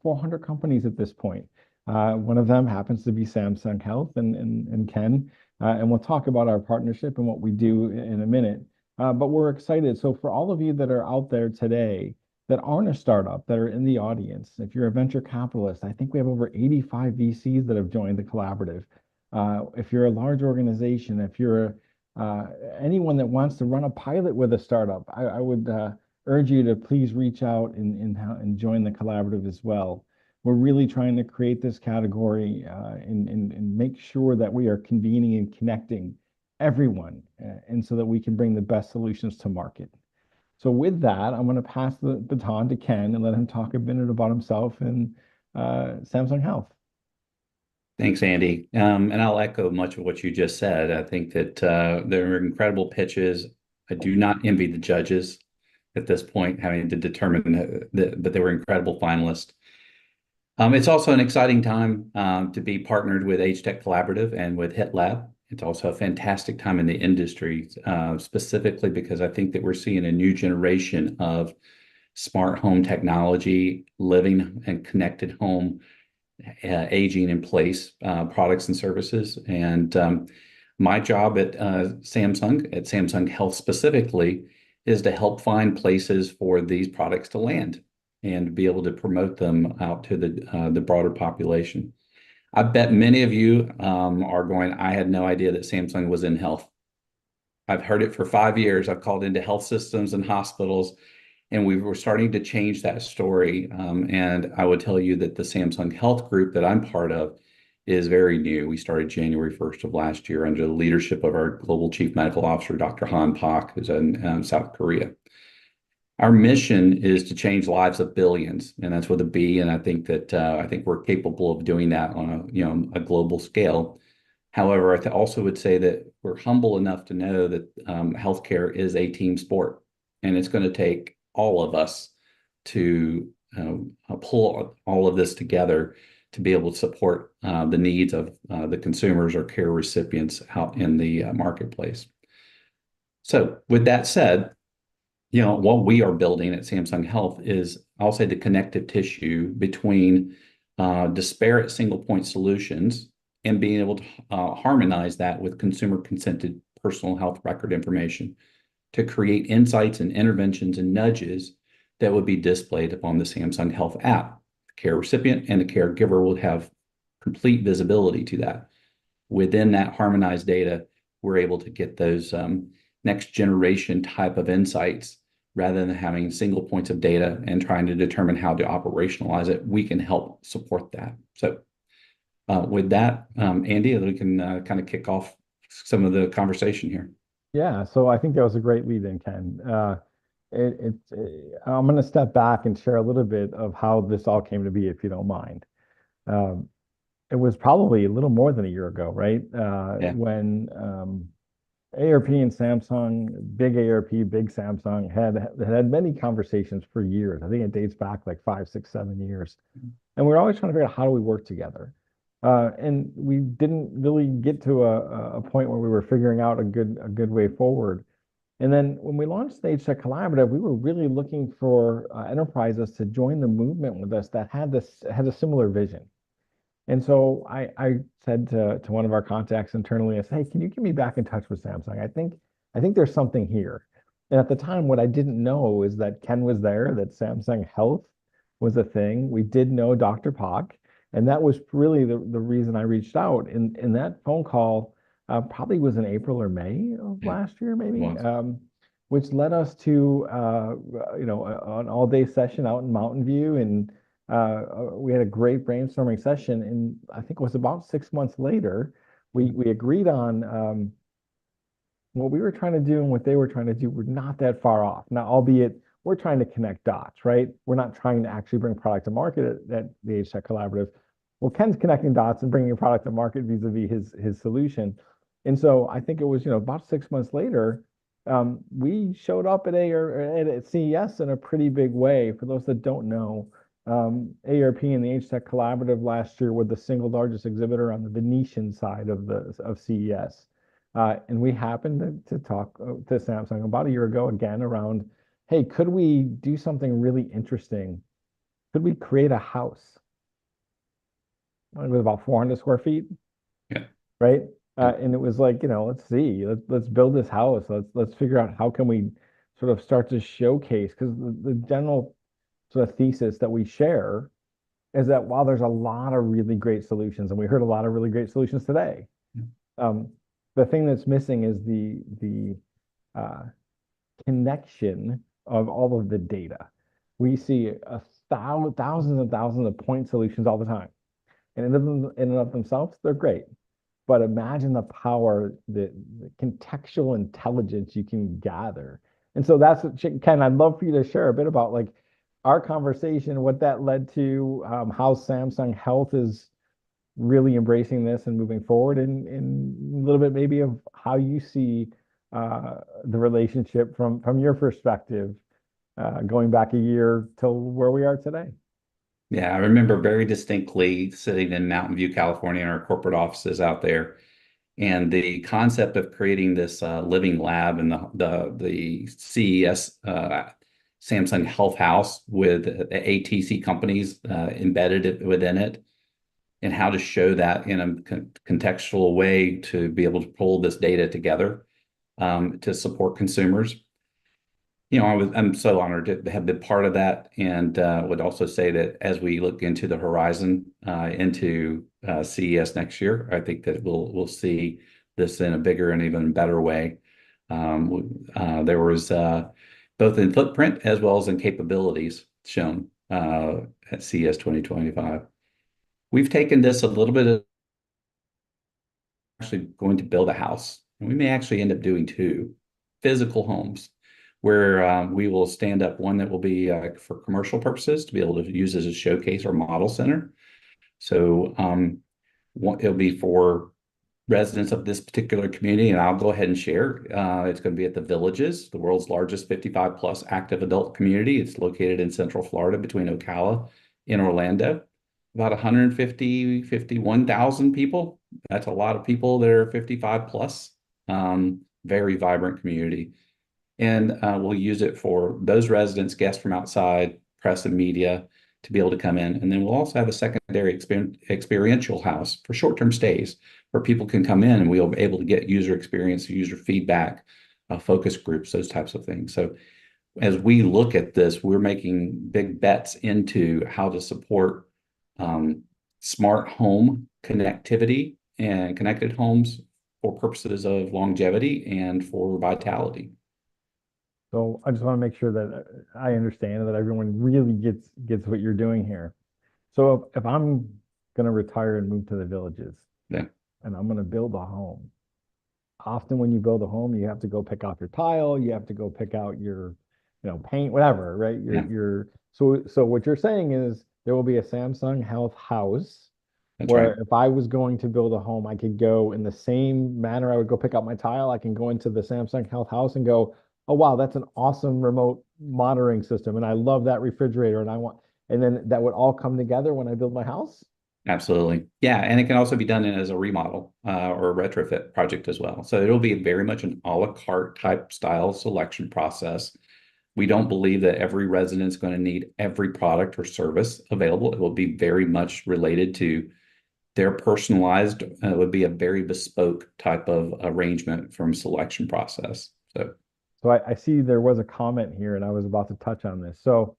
400 companies at this point. One of them happens to be Samsung Health and Ken, and we'll talk about our partnership and what we do in a minute. But we're excited. So for all of you that are out there today that aren't a startup, that are in the audience, if you're a venture capitalist, I think we have over 85 VCs that have joined the collaborative. If you're a large organization, if you're anyone that wants to run a pilot with a startup, I would urge you to please reach out and join the collaborative as well. We're really trying to create this category and make sure that we are convening and connecting everyone, and so that we can bring the best solutions to market. So with that, I'm going to pass the baton to Ken and let him talk a minute about himself and Samsung Health. Thanks, Andy. And I'll echo much of what you just said. I think that there are incredible pitches. I do not envy the judges at this point, having to determine that they were incredible finalists. It's also an exciting time to be partnered with AgeTech Collaborative and with HITLAB. It's also a fantastic time in the industry, specifically because I think that we're seeing a new generation of smart home technology, living and connected home, aging in place products and services. And my job at Samsung Health specifically, is to help find places for these products to land and be able to promote them out to the broader population. I bet many of you are going, I had no idea that Samsung was in health. I've heard it for 5 years. I've called into health systems and hospitals, and we were starting to change that story. And I would tell you that the Samsung Health Group that I'm part of is very new. We started January 1st of last year under the leadership of our Global Chief Medical Officer, Dr. Han Pak, who's in South Korea. Our mission is to change lives of billions, and that's with a B. And I think that I think we're capable of doing that on a global scale. However, I also would say that we're humble enough to know that healthcare is a team sport, and it's going to take all of us to pull all of this together to be able to support the needs of the consumers or care recipients out in the marketplace. So with that said, what we are building at Samsung Health is, I'll say, the connective tissue between disparate single point solutions and being able to harmonize that with consumer consented personal health record information to create insights and interventions and nudges that would be displayed upon the Samsung Health app. The care recipient and the caregiver will have complete visibility to that. Within that harmonized data, we're able to get those next generation type of insights rather than having single points of data and trying to determine how to operationalize it. We can help support that. So with that, Andy, we can kind of kick off some of the conversation here. Yeah, so I think that was a great lead in, Ken. I'm going to step back and share a little bit of how this all came to be, if you don't mind. It was probably a little more than a year ago, right? When AARP and Samsung, big AARP, big Samsung, had many conversations for years. I think it dates back like 5, 6, 7 years. And we were always trying to figure out, how do we work together? And we didn't really get to a point where we were figuring out a good way forward. And then when we launched the HITLAB Collaborative, we were really looking for enterprises to join the movement with us that had a similar vision. And so I said to one of our contacts internally, I said, hey, can you get me back in touch with Samsung? I think there's something here. And at the time, what I didn't know is that Ken was there, that Samsung Health was a thing. We did know Dr. Pak, and that was really the reason I reached out. And that phone call probably was in April or May of last year, maybe, which led us to an all-day session out in Mountain View, and we had a great brainstorming session. And I think it was about 6 months later, we agreed on what we were trying to do and what they were trying to do were not that far off. Now, albeit we're trying to connect dots, right? We're not trying to actually bring product to market at the HITLAB Collaborative. Well, Ken's connecting dots and bringing a product to market vis-a-vis his solution. And so I think it was, about 6 months later, we showed up at CES in a pretty big way. For those that don't know, AARP and the HITLAB Collaborative last year were the single largest exhibitor on the Venetian side of CES. And we happened to talk to Samsung about a year ago again around, hey, could we do something really interesting? Could we create a house with about 400 square feet? Yeah. Right. And it was like, let's see, let's build this house. Let's figure out how can we sort of start to showcase, because the general sort of thesis that we share is that while there's a lot of really great solutions, and we heard a lot of really great solutions today, the thing that's missing is the connection of all of the data. We see thousands and thousands of point solutions all the time, and in and of themselves, they're great. But imagine the power, the contextual intelligence you can gather. And so that's what, Ken, I'd love for you to share a bit about like our conversation, what that led to, how Samsung Health is really embracing this and moving forward, and a little bit maybe of how you see the relationship from your perspective, going back a year till where we are today. Yeah, I remember very distinctly sitting in Mountain View, California, in our corporate offices out there, and the concept of creating this living lab in the CES Samsung Health House with the ATC companies embedded within it, and how to show that in a contextual way to be able to pull this data together to support consumers. I'm so honored to have been part of that, and would also say that as we look into the horizon into CES next year, I think that we'll see this in a bigger and even better way. There was both in footprint as well as in capabilities shown at CES 2025. We've taken this a little bit of actually going to build a house, and we may actually end up doing two physical homes where we will stand up one that will be for commercial purposes to be able to use as a showcase or model center. So it'll be for residents of this particular community, and I'll go ahead and share. It's going to be at the Villages, the world's largest 55 plus active adult community. It's located in Central Florida between Ocala and Orlando. About 51,000 people. That's a lot of people that are 55 plus. Very vibrant community. And we'll use it for those residents, guests from outside, press and media to be able to come in. And then we'll also have a secondary experiential house for short-term stays where people can come in and we'll be able to get user experience, user feedback, focus groups, those types of things. So as we look at this, we're making big bets into how to support smart home connectivity and connected homes for purposes of longevity and for vitality. So I just want to make sure that I understand and that everyone really gets what you're doing here. So if I'm going to retire and move to the Villages, yeah, and I'm going to build a home, often when you build a home, you have to go pick out your tile, you have to go pick out your, paint, whatever, right? So what you're saying is there will be a Samsung Health house. That's where right. if I was going to build a home, I could go in the same manner I would go pick out my tile. I can go into the Samsung Health house and go, oh, wow, that's an awesome remote monitoring system. And I love that refrigerator. And then that would all come together when I build my house. Absolutely. Yeah. And it can also be done as a remodel or a retrofit project as well. So it'll be very much an a la carte type style selection process. We don't believe that every resident is going to need every product or service available. It will be very much related to their personalized, it would be a very bespoke type of arrangement from selection process. So I see there was a comment here and I was about to touch on this. So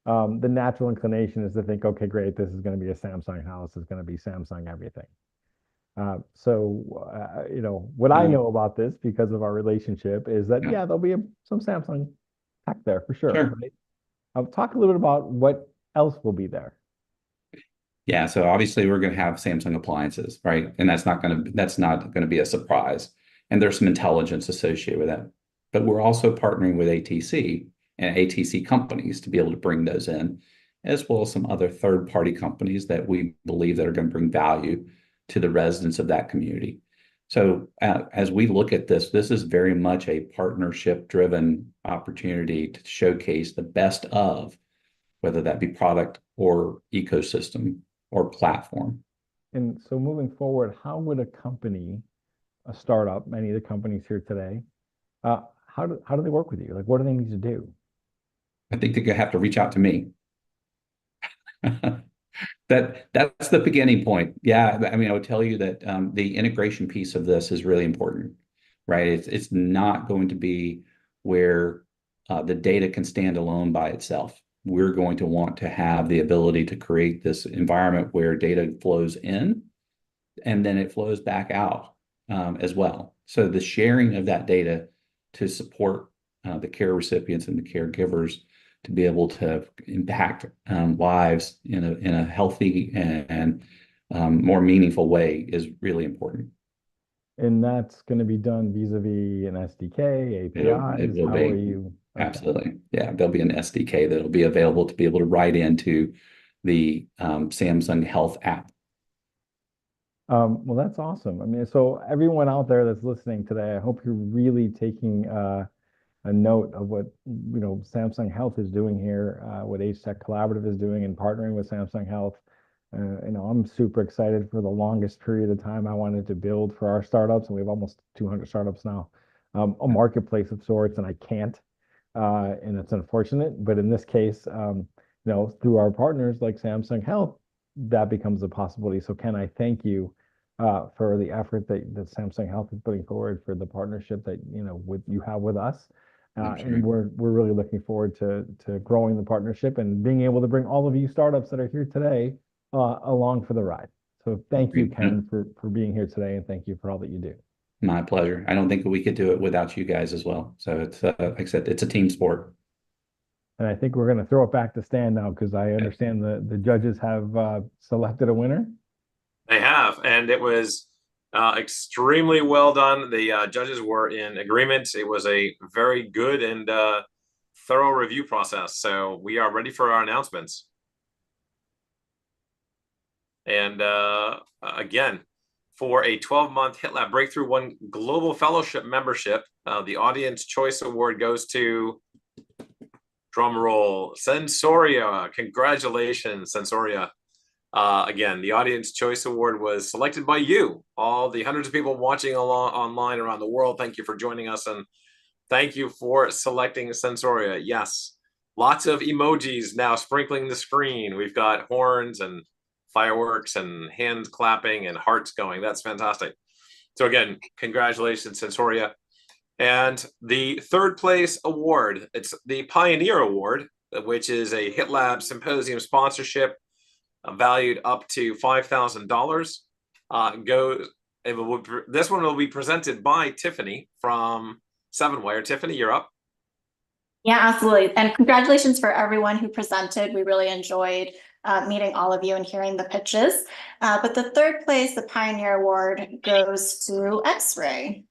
the natural inclination is to think, okay, great, this is going to be a Samsung house. It's going to be Samsung everything. What I know about this because of our relationship is that, yeah, there'll be some Samsung tech there for sure. Sure. Right? Talk a little bit about what else will be there. Yeah, so obviously we're going to have Samsung appliances, right? And that's not going to be a surprise. And there's some intelligence associated with that. But we're also partnering with ATC and ATC companies to be able to bring those in, as well as some other third-party companies that we believe that are going to bring value to the residents of that community. So as we look at this is very much a partnership-driven opportunity to showcase the best of, whether that be product or ecosystem or platform. And so moving forward, how would a company, a startup, many of the companies here today, how do they work with you? Like, what do they need to do? I think they're going to have to reach out to me. That's the beginning point. Yeah, I mean, I would tell you that the integration piece of this is really important, right? It's not going to be where the data can stand alone by itself. We're going to want to have the ability to create this environment where data flows in and then it flows back out as well. So the sharing of that data to support the care recipients and the caregivers to be able to impact lives in a healthy and more meaningful way is really important. And that's going to be done vis-a-vis an SDK, APIs. It will How be. are you? Okay. Absolutely. Yeah, there'll be an SDK that'll be available to be able to write into the Samsung Health app. Well, that's awesome. I mean, so everyone out there that's listening today, I hope you're really taking a note of what Samsung Health is doing here, what AgeTech Collaborative is doing and partnering with Samsung Health. I'm super excited. For the longest period of time I wanted to build for our startups, and we have almost 200 startups now, a marketplace of sorts, and I can't, and it's unfortunate. But in this case, through our partners like Samsung Health, that becomes a possibility. So Ken, I thank you for the effort that Samsung Health is putting forward, for the partnership that you have with us. And we're really looking forward to growing the partnership and being able to bring all of you startups that are here today along for the ride. So thank you, Ken, for being here today, and thank you for all that you do. My pleasure. I don't think we could do it without you guys as well. So it's like I said, it's a team sport. And I think we're going to throw it back to Stan now, because I understand the judges have selected a winner. They have, and it was extremely well done. The judges were in agreement. It was a very good and thorough review process. So we are ready for our announcements. And again, for a 12-month HITLAB Breakthrough One Global Fellowship membership, the Audience Choice Award goes to, drum roll, Sensoria. Congratulations, Sensoria. Again, the Audience Choice Award was selected by you, all the hundreds of people watching online around the world. Thank you for joining us, and thank you for selecting Sensoria. Yes, lots of emojis now sprinkling the screen. We've got horns and fireworks and hands clapping and hearts going. That's fantastic. So again, congratulations, Sensoria. And the third place award, it's the Pioneer Award, which is a HITLAB Symposium sponsorship valued up to $5,000. This one will be presented by Tiffany from 7Wire. Tiffany, you're up. Yeah, absolutely. And congratulations for everyone who presented. We really enjoyed meeting all of you and hearing the pitches. But the third place, the Pioneer Award, goes to X-Ray.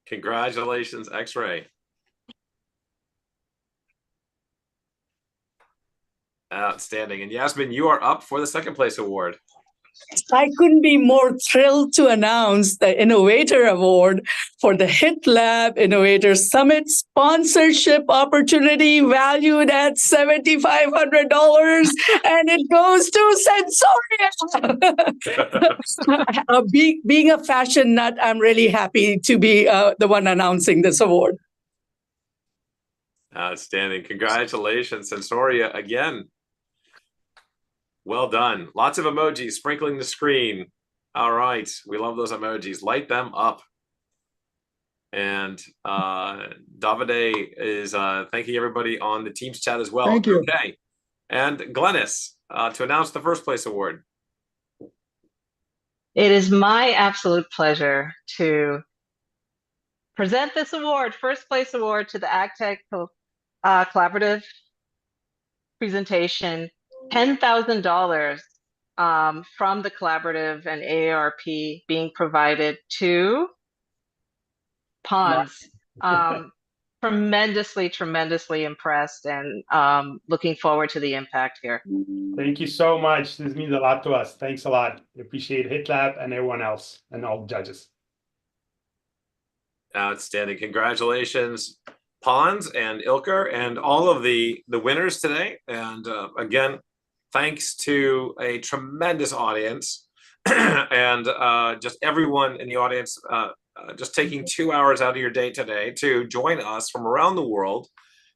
Congratulations, X-Ray. Outstanding. And Yasmin, you are up for the second place award. I couldn't be more thrilled to announce the Innovator Award for the HITLAB Innovator Summit sponsorship opportunity valued at $7,500, and it goes to Sensoria. Being a fashion nut, I'm really happy to be the one announcing this award. Outstanding. Congratulations, Sensoria, again. Well done. Lots of emojis sprinkling the screen. All right. We love those emojis. Light them up. And Davide is thanking everybody on the Teams chat as well. Thank you. Okay. And Glennis, to announce the first place award. It is my absolute pleasure to present this award, first place award, to the AgeTech collaborative presentation. $10,000 from the collaborative and AARP being provided to Pons. Tremendously impressed, and looking forward to the impact here. Thank you so much. This means a lot to us. Thanks a lot. We appreciate HITLAB and everyone else and all the judges. Outstanding. Congratulations, Pons and Ilker and all of the winners today. And again, thanks to a tremendous audience and just everyone in the audience just taking 2 hours out of your day today to join us from around the world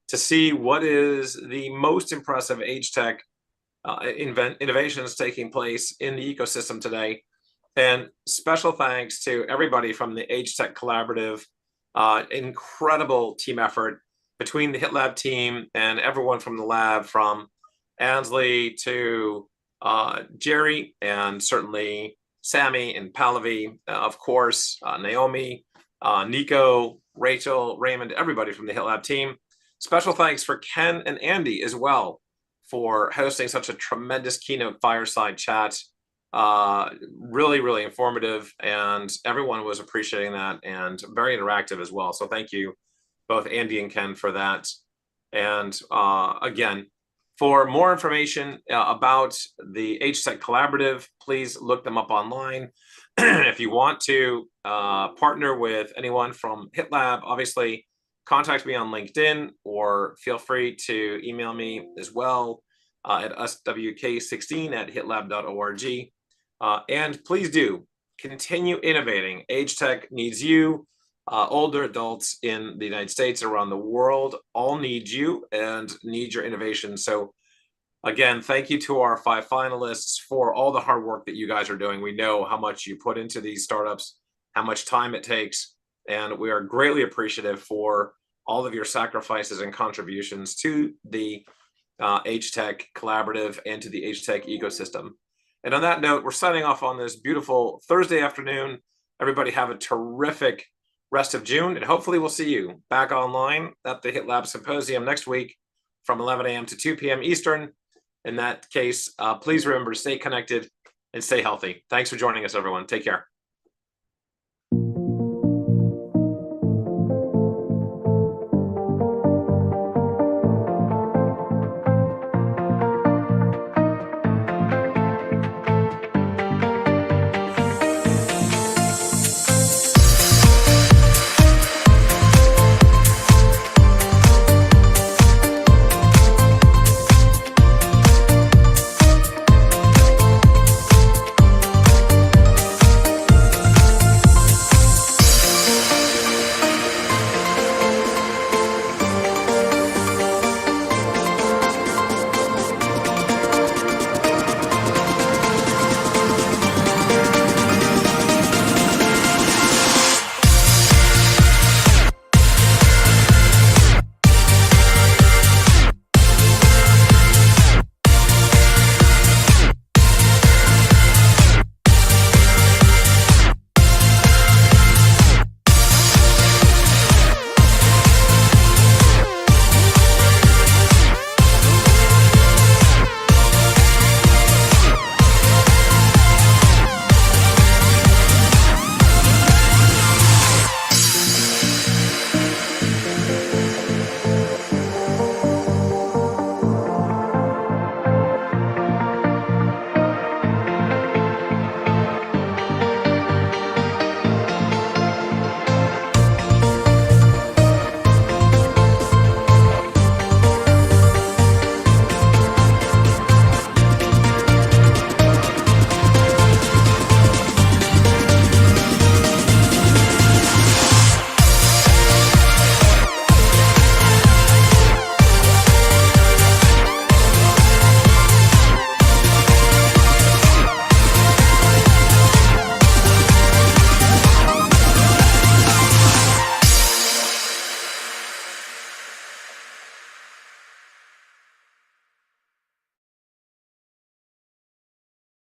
to see what is the most impressive AgeTech innovations taking place in the ecosystem today. And special thanks to everybody from the AgeTech Collaborative. Incredible team effort between the HITLAB team and everyone from the lab, from Ansley to Jerry, and certainly Sammy and Pallavi, of course, Naomi, Nico, Rachel, Raymond, everybody from the HITLAB team. Special thanks for Ken and Andy as well for hosting such a tremendous keynote fireside chat. Really informative, and everyone was appreciating that, and very interactive as well. So thank you, both Andy and Ken, for that. And again, for more information about the AgeTech Collaborative, please look them up online. If you want to partner with anyone from HITLAB, obviously contact me on LinkedIn, or feel free to email me as well at swk16@hitlab.org. And please do continue innovating. AgeTech needs you. Older adults in the United States, around the world, all need you and need your innovation. So again, thank you to our 5 finalists for all the hard work that you guys are doing. We know how much you put into these startups, how much time it takes. And we are greatly appreciative for all of your sacrifices and contributions to the AgeTech collaborative and to the AgeTech ecosystem. And on that note, we're signing off on this beautiful Thursday afternoon. Everybody have a terrific rest of June, and hopefully we'll see you back online at the HITLAB Symposium next week from 11 a.m. to 2 p.m. Eastern. In that case, please remember to stay connected and stay healthy. Thanks for joining us, everyone. Take care.